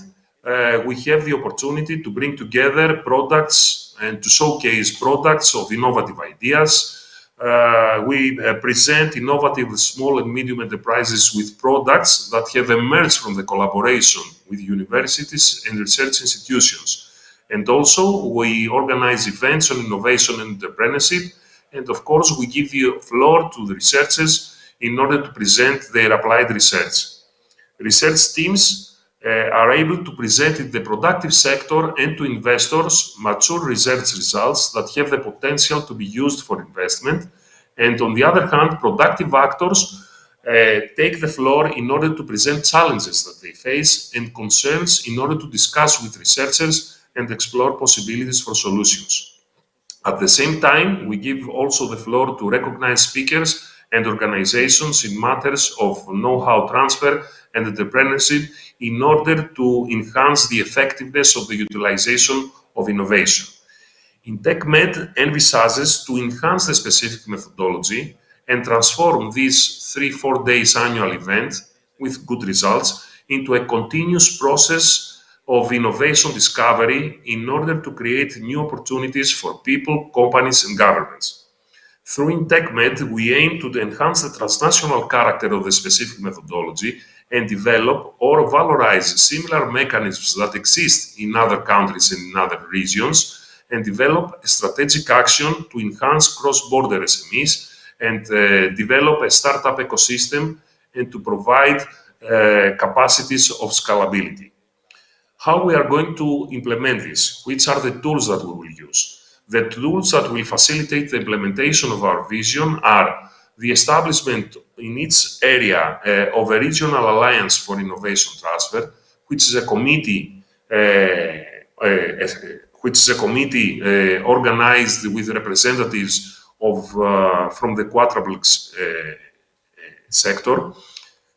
[SPEAKER 6] we have the opportunity to bring together products and to showcase products of innovative ideas. We present innovative small and medium enterprises with products that have emerged from the collaboration with universities and research institutions. And also, we organize events on innovation and entrepreneurship. And of course, we give the floor to the researchers in order to present their applied research. Research teams are able to present in the productive sector and to investors mature research results that have the potential to be used for investment. And on the other hand, productive actors take the floor in order to present challenges that they face and concerns in order to discuss with researchers and explore possibilities for solutions. At the same time, we give also the floor to recognized speakers and organizations in matters of know-how transfer and entrepreneurship in order to enhance the effectiveness of the utilization of innovation. IntechMed envisages to enhance the specific methodology and transform this 3-4 days annual event with good results into a continuous process of innovation discovery in order to create new opportunities for people, companies, and governments. Through IntechMed, we aim to enhance the transnational character of the specific methodology and develop or valorize similar mechanisms that exist in other countries and in other regions, and develop a strategic action to enhance cross-border SMEs and develop a startup ecosystem and to provide capacities of scalability. how we are going to implement this, which are the tools that we will use. The tools that will facilitate the implementation of our vision are the establishment in each area of a regional alliance for innovation transfer, which is a committee organized with representatives of from the quadruplex sector.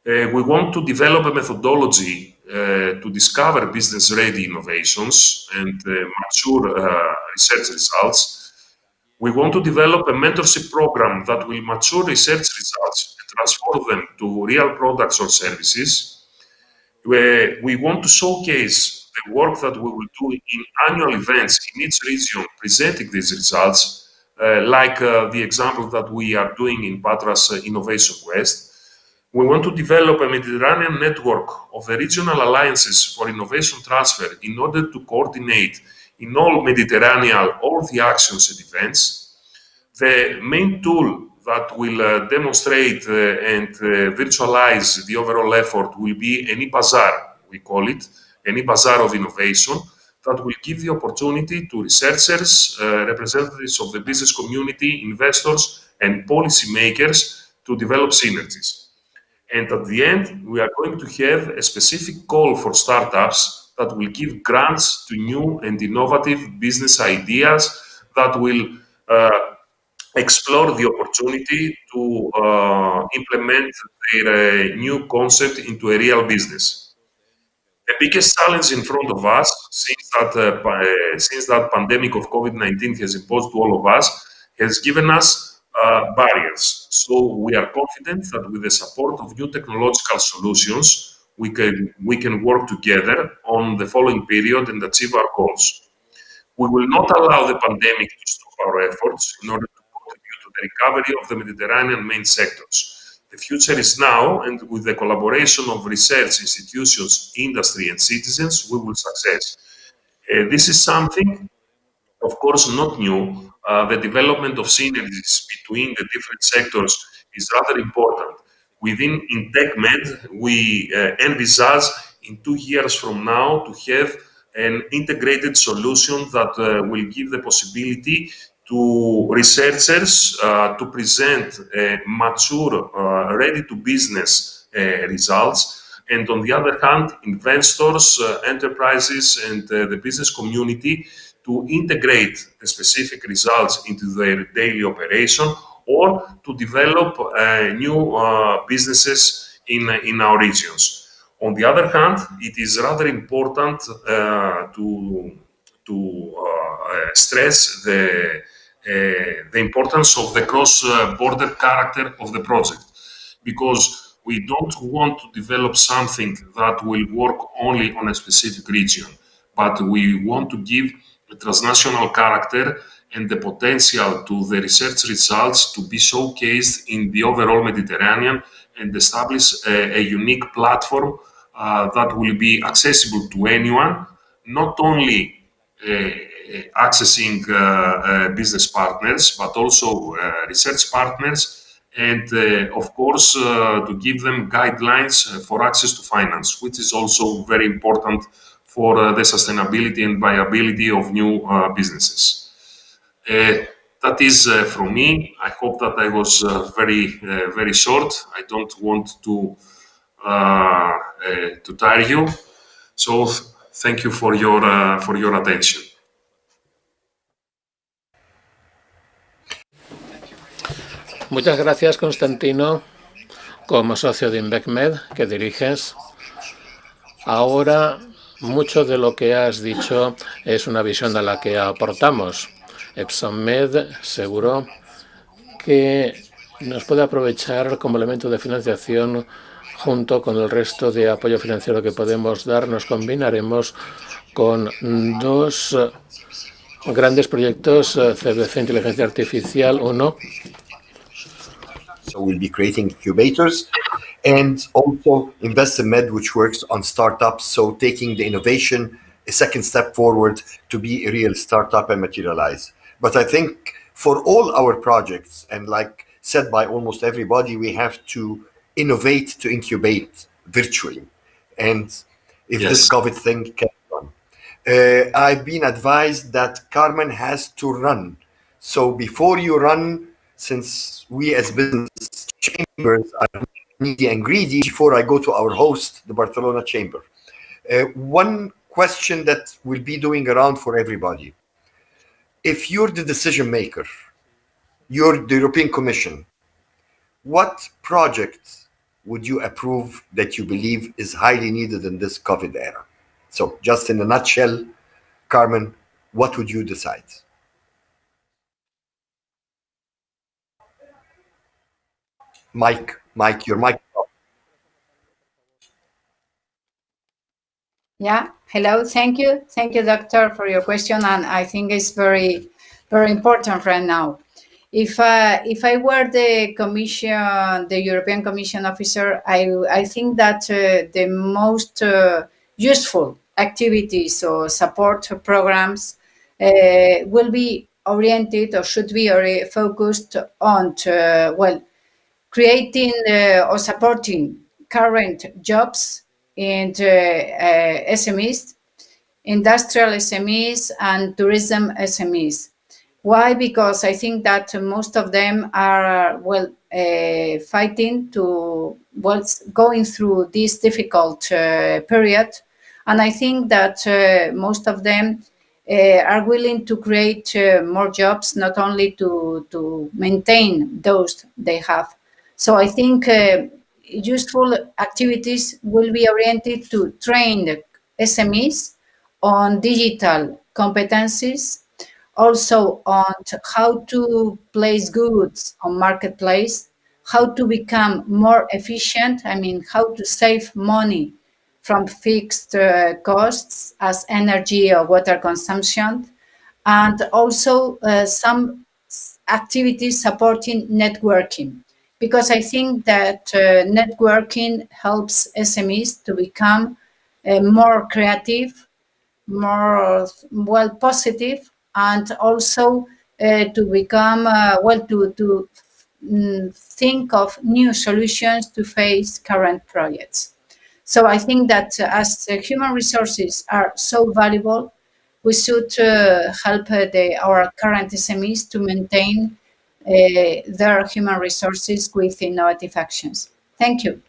[SPEAKER 6] We want to develop a methodology to discover business-ready innovations and mature research results. We want to develop a mentorship program that will mature research results and transform them to real products or services. We want to showcase the work that we will do in annual events in each region presenting these results, like the example that we are doing in Patras Innovation Quest. We want to develop a Mediterranean network of the regional alliances for innovation transfer in order to coordinate in all Mediterranean all the actions and events. The main tool that will demonstrate and virtualize the overall effort will be an e-bazaar, we call it, an e-bazaar of innovation that will give the opportunity to researchers, representatives of the business community, investors, and policymakers to develop synergies. And at the end, we are going to have a specific call for startups that will give grants to new and innovative business ideas that will explore the opportunity to implement their new concept into a real business. The biggest challenge in front of us, since that pandemic of COVID-19 has imposed to all of us, has given us barriers. So we are confident that with the support of new technological solutions, we can work together on the following period and achieve our goals. We will not allow the pandemic to stop our efforts in order to contribute to the recovery of the Mediterranean main sectors. The future is now, and with the collaboration of research institutions, industry, and citizens, we will success. This is something, of course, not new. The development of synergies between the different sectors is rather important. Within TechMed, we envisage in 2 years from now to have an integrated solution that will give the possibility to researchers to present mature, ready-to-business results. And on the other hand, investors, enterprises, and the business community to integrate the specific results into their daily operation or to develop new businesses in our regions. On the other hand, it is rather important to stress the importance of the cross-border character of the project, because we don't want to develop something that will work only on a specific region, but we want to give a transnational character and the potential to the research results to be showcased in the overall Mediterranean and establish a unique platform that will be accessible to anyone, not only accessing business partners, but also research partners, and of course to give them guidelines for access to finance, which is also very important for the sustainability and viability of new businesses. That is from me. I hope that I was very short. I don't want to tire you. So thank you for your attention.
[SPEAKER 4] Muchas gracias, Constantino, como socio de InvecMed que diriges. Ahora, mucho de lo que has dicho es una visión a la que aportamos. EpsonMed seguro que nos puede aprovechar como elemento de financiación junto con el resto de apoyo financiero que podemos dar. Nos combinaremos con 2 grandes proyectos CBC Inteligencia Artificial. Uno.
[SPEAKER 1] So we'll be creating incubators, and also InvestMed, which works on startups, so taking the innovation a second step forward to be a real startup and materialize. But I think for all our projects, and like said by almost everybody, we have to innovate to incubate virtually. And if this COVID thing can run. I've been advised that Carmen has to run. So before you run, since we as business chambers are needy and greedy, before I go to our host, the Barcelona Chamber, one question that will be doing around for everybody. If you're the decision maker, you're the European Commission, what project would you approve that you believe is highly needed in this COVID era? So just in a nutshell, Carmen, what would you decide? Mike, your mic.
[SPEAKER 3] Yeah, hello, thank you, doctor, for your question, and I think it's very, very important right now. If I were the Commission, the European Commission officer, I think that the most useful activities or support programs will be oriented or should be focused on creating or supporting current jobs in SMEs, industrial SMEs, and tourism SMEs. Why? Because I think that most of them are fighting to going through this difficult period, and I think that most of them are willing to create more jobs, not only to maintain those they have. So I think useful activities will be oriented to train the SMEs on digital competencies, also on how to place goods on marketplace, how to become more efficient, how to save money from fixed costs as energy or water consumption, and also some activities supporting networking, because I think that networking helps SMEs to become more creative, more positive, and also to become to think of new solutions to face current projects. So I think that as human resources are so valuable, we should help our current SMEs to maintain their human resources with innovative actions. Thank you.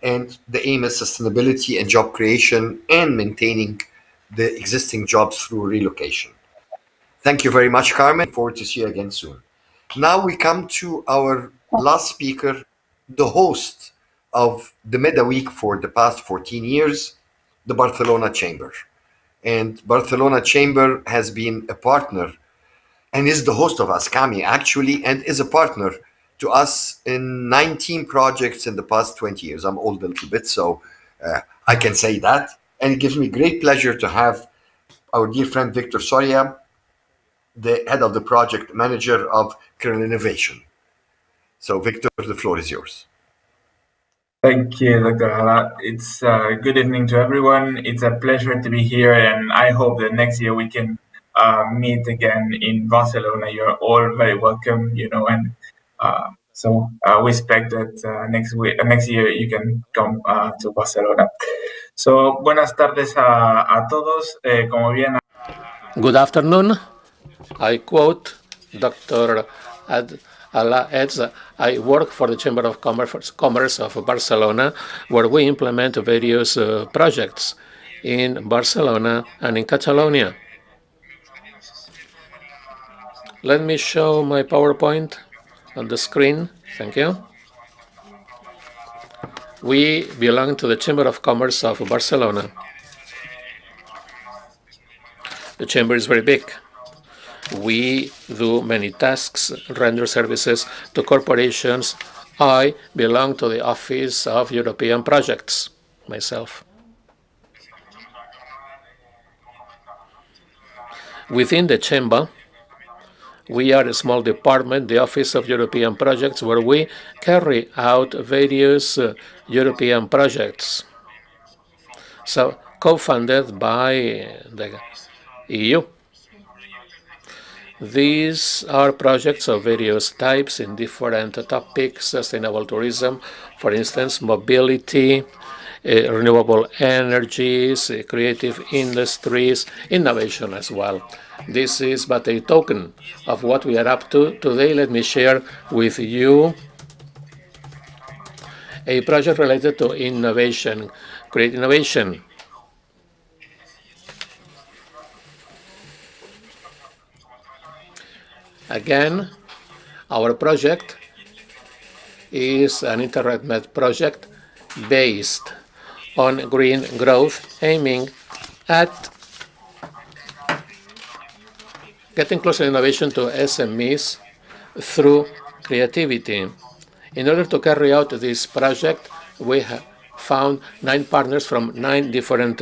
[SPEAKER 1] And the aim is sustainability and job creation and maintaining the existing jobs through relocation. Thank you very much, Carmen. Forward to see you again soon. Now we come to our last speaker, the host of the MEDA Week for the past 14 years, the Barcelona Chamber. And Barcelona Chamber has been a partner and is the host of ASCAMI actually, and is a partner to us in 19 projects in the past 20 years. I'm old a little bit, so I can say that. And it gives me great pleasure to have our dear friend Victor Soria, the head of the project manager of Kernel Innovation. So Victor, the floor is yours.
[SPEAKER 7] Thank you, Dr. Ala. It's good evening to everyone. It's a pleasure to be here, and I hope that next year we can meet again in Barcelona. You're all very welcome, and so we expect that next year you can come to Barcelona. So, buenas tardes a todos. Como bien.
[SPEAKER 4] Good afternoon. I quote Dr. Ala adds, I work for the Chamber of Commerce of Barcelona, where we implement various projects in Barcelona and in Catalonia. Let me show my PowerPoint on the screen. Thank you. We belong to the Chamber of Commerce of Barcelona. The chamber is very big. We do many tasks, render services to corporations. I belong to the Office of European Projects myself. Within the chamber, we are a small department, the Office of European Projects, where we carry out various European projects. So, co-funded by the EU. These are projects of various types in different topics: sustainable tourism, for instance, mobility, renewable energies, creative industries, innovation as well. This is but a token of what we are up to. Today, let me share with you a project related to innovation, create innovation. Again, our project is an InterRedMed project based on green growth, aiming at getting closer innovation to SMEs through creativity. In order to carry out this project, we have found 9 partners from 9 different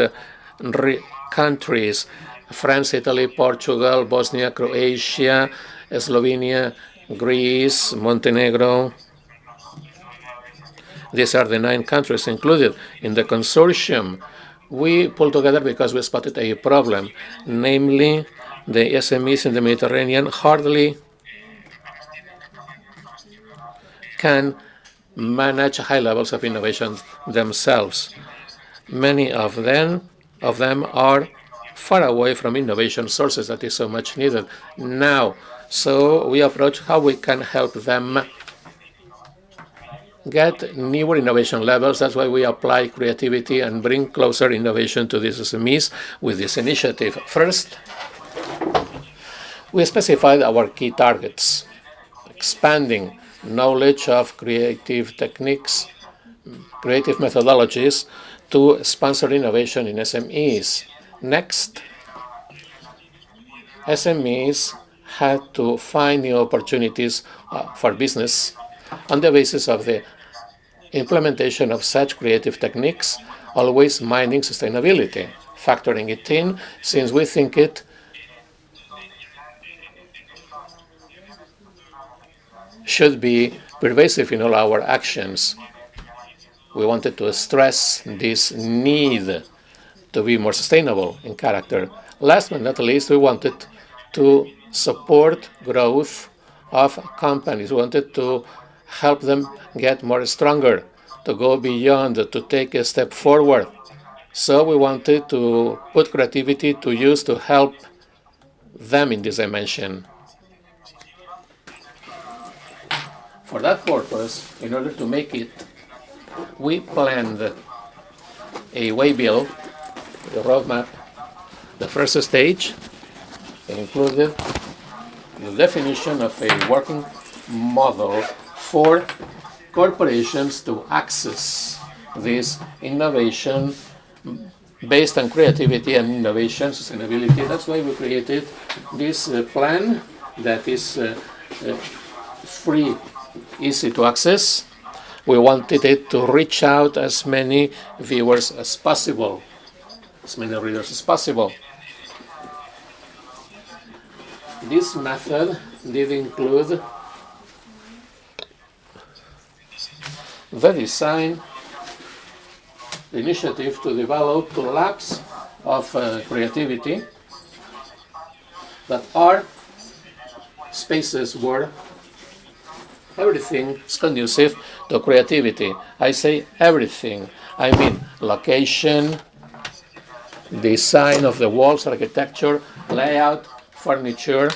[SPEAKER 4] countries: France, Italy, Portugal, Bosnia, Croatia, Slovenia, Greece, Montenegro. These are the 9 countries included in the consortium. We pulled together because we spotted a problem, namely the SMEs in the Mediterranean hardly can manage high levels of innovation themselves. Many of them are far away from innovation sources that is so much needed now. So we approach how we can help them get newer innovation levels. That's why we apply creativity and bring closer innovation to these SMEs with this initiative. First, we specified our key targets: expanding knowledge of creative techniques, creative methodologies to sponsor innovation in SMEs. Next, SMEs had to find new opportunities for business on the basis of the implementation of such creative techniques, always minding sustainability, factoring it in, since we think it should be pervasive in all our actions. We wanted to stress this need to be more sustainable in character. Last but not least, we wanted to support growth of companies. We wanted to help them get more stronger, to go beyond, to take a step forward. So we wanted to put creativity to use to help them in this dimension. For that purpose, in order to make it, we planned a waybill, the roadmap. The first stage included the definition of a working model for corporations to access this innovation based on creativity and innovation, sustainability. That's why we created this plan that is free, easy to access. We wanted it to reach out as many viewers as possible, as many readers as possible. This method did include the design, the initiative to develop 2 labs of creativity that are spaces where everything is conducive to creativity. I say everything. I mean location, design of the walls, architecture, layout, furniture,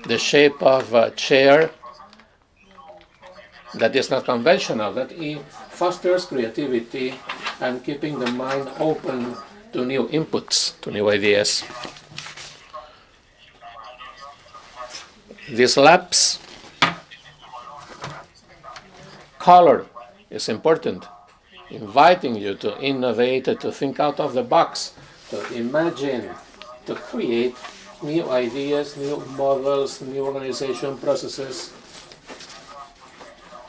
[SPEAKER 4] the shape of a chair that is not conventional, that it fosters creativity and keeping the mind open to new inputs, to new ideas. These labs, color is important, inviting you to innovate, to think out of the box, to imagine, to create new ideas, new models, new organization processes,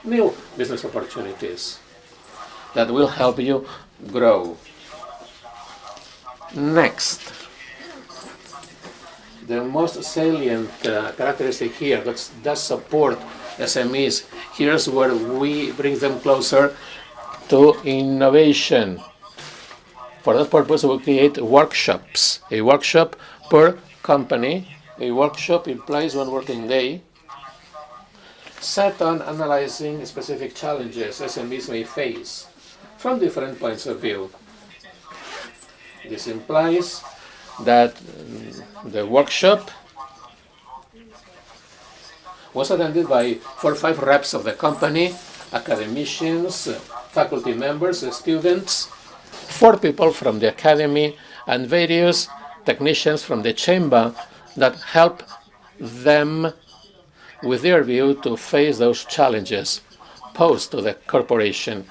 [SPEAKER 4] new business opportunities that will help you grow. Next, the most salient characteristic here that does support SMEs, here's where we bring them closer to innovation. For that purpose, we create workshops, a workshop per company A workshop implies one working day set on analyzing specific challenges SMEs may face from different points of view. This implies that the workshop was attended by 4 or 5 reps of the company, academicians, faculty members, students, 4 people from the academy, and various technicians from the chamber that help them with their view to face those challenges posed to the corporation,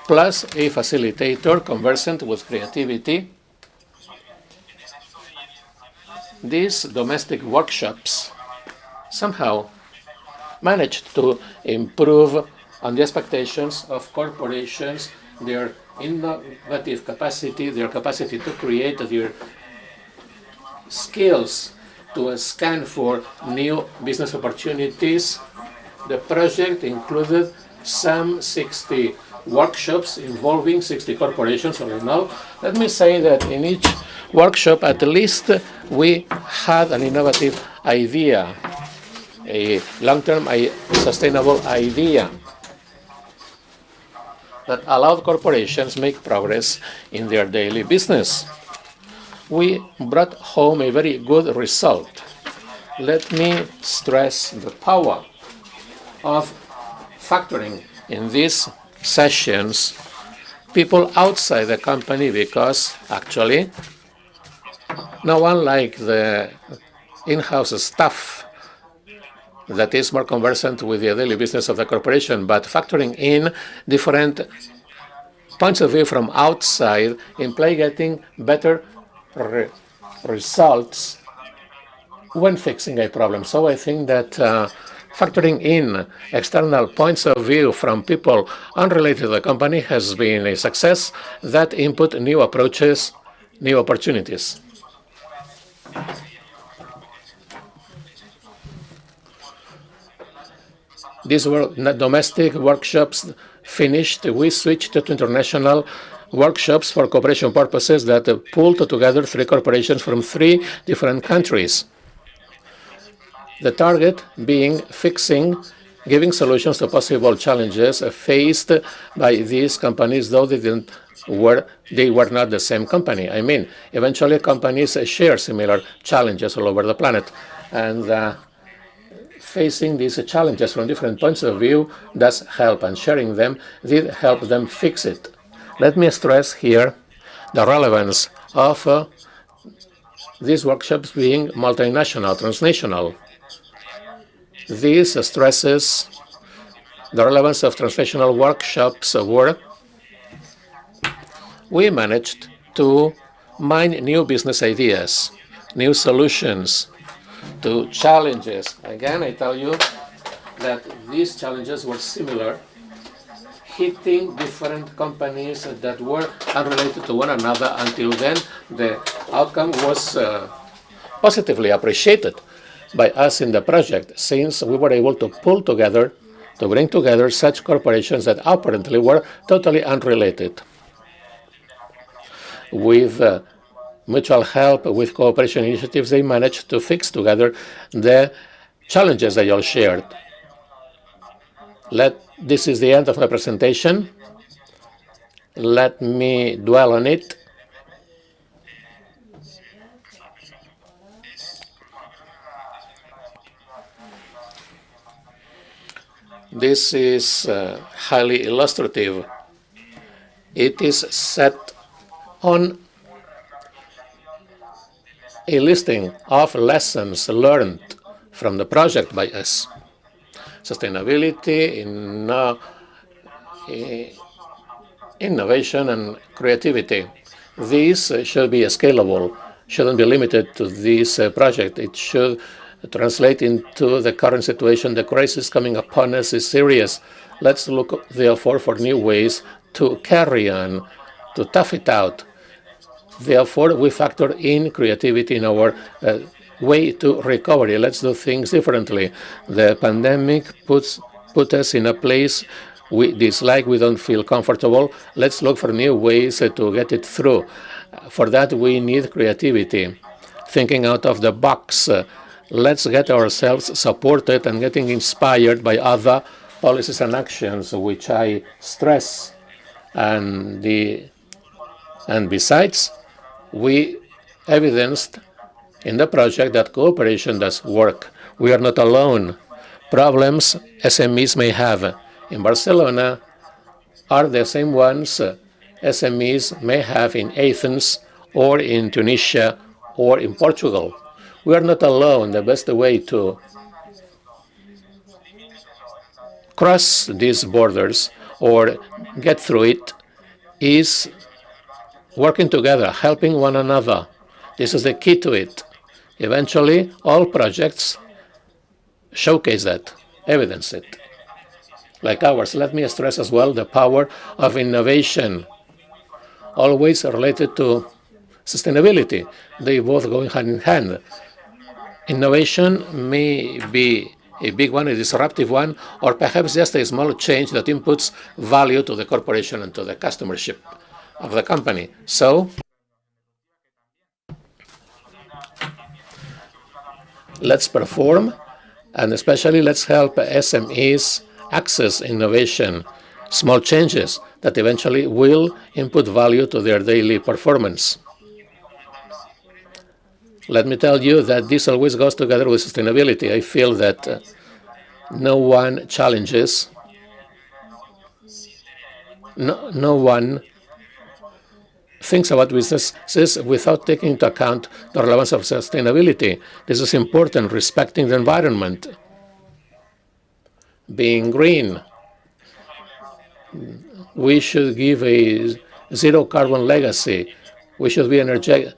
[SPEAKER 4] plus a facilitator conversant with creativity. These domestic workshops somehow managed to improve on the expectations of corporations, their innovative capacity, their capacity to create, their skills to scan for new business opportunities. The project included some 60 workshops involving 60 corporations all in all. Let me say that in each workshop, at least, we had an innovative idea, a long-term sustainable idea that allowed corporations make progress in their daily business. We brought home a very good result. Let me stress the power of factoring in these sessions people outside the company, because actually no one like the in-house staff that is more conversant with the daily business of the corporation, but factoring in different points of view from outside imply getting better results when fixing a problem. So I think that factoring in external points of view from people unrelated to the company has been a success that input new approaches, new opportunities. These were domestic workshops finished. We switched to international workshops for cooperation purposes that pulled together 3 corporations from 3 different countries. The target being giving solutions to possible challenges faced by these companies, though they were not the same company. I mean, eventually companies share similar challenges all over the planet, and facing these challenges from different points of view does help, and sharing them did help them fix it. Let me stress here the relevance of these workshops being multinational, transnational. This stresses the relevance of transnational workshops where we managed to mine new business ideas, new solutions to challenges. Again, I tell you that these challenges were similar, hitting different companies that were unrelated to one another. Until then, the outcome was positively appreciated by us in the project, since we were able to bring together such corporations that apparently were totally unrelated. With mutual help, with cooperation initiatives, they managed to fix together the challenges they all shared. This is the end of my presentation. Let me dwell on it. This is highly illustrative. It is set on a listing of lessons learned from the project by us. Sustainability, innovation, and creativity. These should be scalable, shouldn't be limited to this project. It should translate into the current situation. The crisis coming upon us is serious. Let's look, therefore, for new ways to carry on, to tough it out. Therefore, we factor in creativity in our way to recovery. Let's do things differently. The pandemic put us in a place we dislike, we don't feel comfortable. Let's look for new ways to get it through. For that, we need creativity, thinking out of the box, let's get ourselves supported and getting inspired by other policies and actions, which I stress. And besides, we evidenced in the project that cooperation does work. We are not alone. Problems SMEs may have in Barcelona are the same ones SMEs may have in Athens or in Tunisia or in Portugal. We are not alone. The best way to cross these borders or get through it is working together, helping one another. This is the key to it. Eventually, all projects showcase that, evidence it. Like ours, let me stress as well the power of innovation, always related to sustainability. They both go hand in hand. Innovation may be a big one, a disruptive one, or perhaps just a small change that inputs value to the corporation and to the customership of the company. So let's perform, and especially let's help SMEs access innovation, small changes that eventually will input value to their daily performance. Let me tell you that this always goes together with sustainability. I feel that no one challenges, no one thinks about businesses without taking into account the relevance of sustainability. This is important, respecting the environment, being green. We should give a zero carbon legacy. We should be energy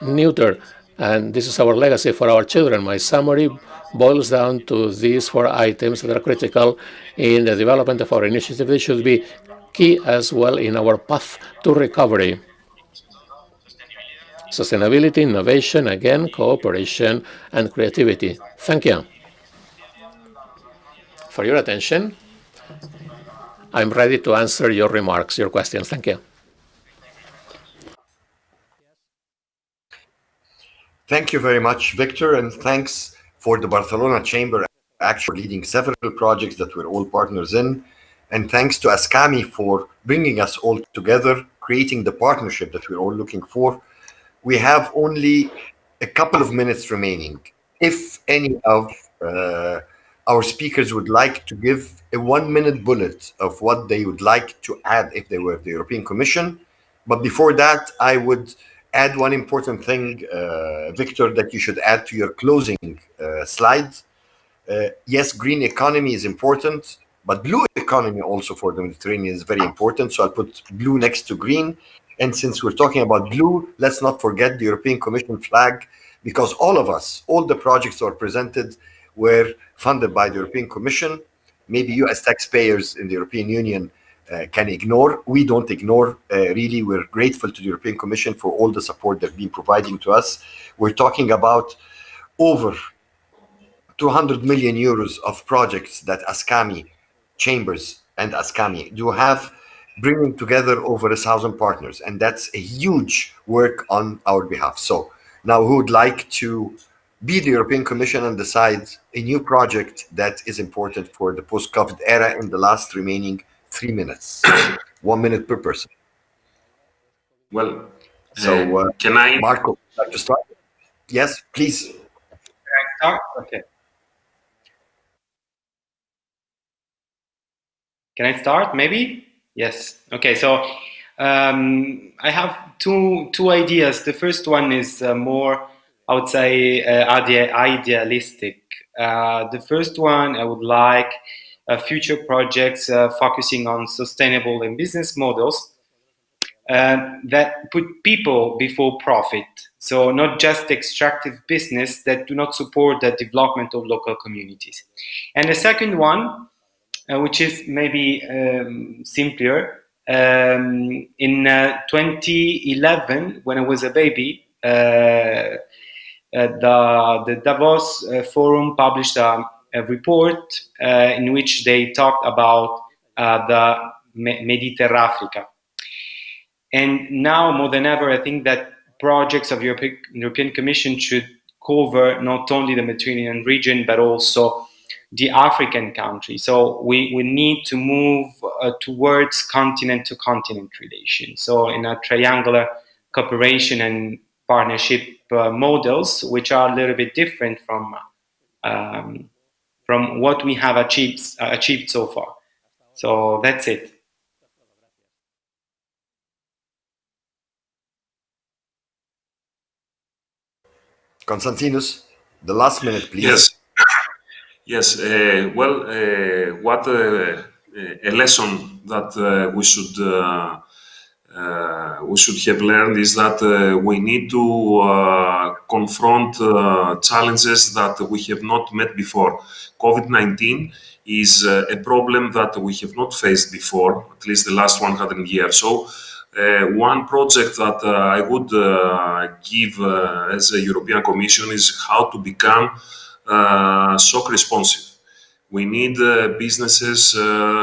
[SPEAKER 4] neutral, and this is our legacy for our children. My summary boils down to these 4 items that are critical in the development of our initiative. They should be key as well in our path to recovery. Sustainability, innovation, again, cooperation, and creativity. Thank you for your attention. I'm ready to answer your remarks, your questions. Thank you.
[SPEAKER 1] Thank you very much, Victor, and thanks for the Barcelona Chamber actually leading several projects that we're all partners in. And thanks to Ascami for bringing us all together, creating the partnership that we're all looking for. We have only a couple of minutes remaining. If any of our speakers would like to give a 1-minute bullet of what they would like to add if they were the European Commission. But before that, I would add one important thing, Victor, that you should add to your closing slides. Yes, green economy is important, but blue economy also for the Mediterranean is very important. So I'll put blue next to green. And since we're talking about blue, let's not forget the European Commission flag, because all of us, all the projects that were presented were funded by the European Commission. Maybe you as taxpayers in the European Union can ignore. We don't ignore, really. We're grateful to the European Commission for all the support they've been providing to us. We're talking about over 200 million euros of projects that Ascami Chambers and Ascami do have, bringing together over 1,000 partners. And that's a huge work on our behalf. So now who would like to be the European Commission and decide a new project that is important for the post-COVID era in the last remaining 3 minutes? 1 minute per person.
[SPEAKER 6] Well,
[SPEAKER 1] so
[SPEAKER 6] can I?
[SPEAKER 1] Marco, would you like to start? Yes, please.
[SPEAKER 2] Can I start? Okay. Can I start? Maybe? Yes. Okay. So I have two ideas. The first one is more, I would say, idealistic. The first one, I would like future projects focusing on sustainable and business models that put people before profit. So not just extractive business that do not support the development of local communities. And the second one, which is maybe simpler, in 2011, when I was a baby, the Davos Forum published a report in which they talked about the Mediterrafrica. And now more than ever, I think that projects of European Commission should cover not only the Mediterranean region, but also the African countries. So we need to move towards continent-to-continent relations. So in a triangular cooperation and partnership models, which are a little bit different from what we have achieved so far. So that's it.
[SPEAKER 1] Konstantinos, the last minute, please.
[SPEAKER 6] Yes. Yes. What a lesson that we should have learned is that we need to confront challenges that we have not met before. COVID-19 is a problem that we have not faced before, at least the last 100 years. So one project that I would give as a European Commission is how to become shock responsive. We need businesses,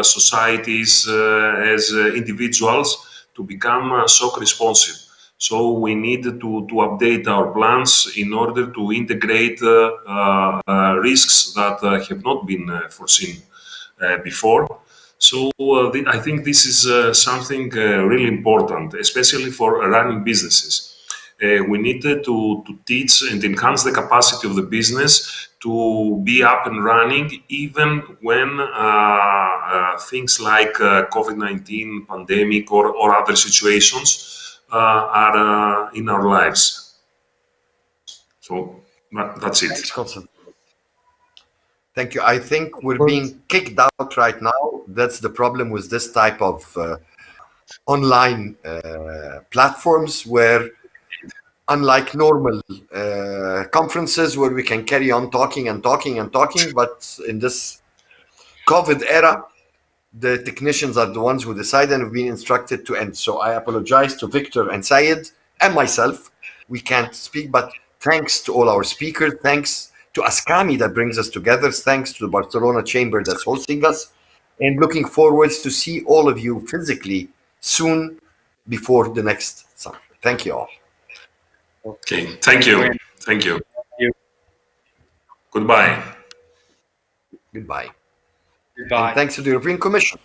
[SPEAKER 6] societies, as individuals to become shock responsive. So we need to update our plans in order to integrate risks that have not been foreseen before. So I think this is something really important, especially for running businesses. We need to teach and enhance the capacity of the business to be up and running even when things like COVID-19 pandemic or other situations are in our lives. So that's it.
[SPEAKER 1] Thank you. I think we're being kicked out right now. That's the problem with this type of online platforms, where unlike normal conferences where we can carry on talking and talking and talking, but in this COVID era, the technicians are the ones who decide and have been instructed to end. So I apologize to Victor and Syed and myself. We can't speak, but thanks to all our speakers, thanks to ASCAMI that brings us together, thanks to the Barcelona Chamber that's hosting us, and looking forward to see all of you physically soon before the next summer. Thank you all.
[SPEAKER 6] Okay, thank you. Thank you. Goodbye.
[SPEAKER 1] Goodbye.
[SPEAKER 2] Goodbye.
[SPEAKER 1] And thanks to the European Commission.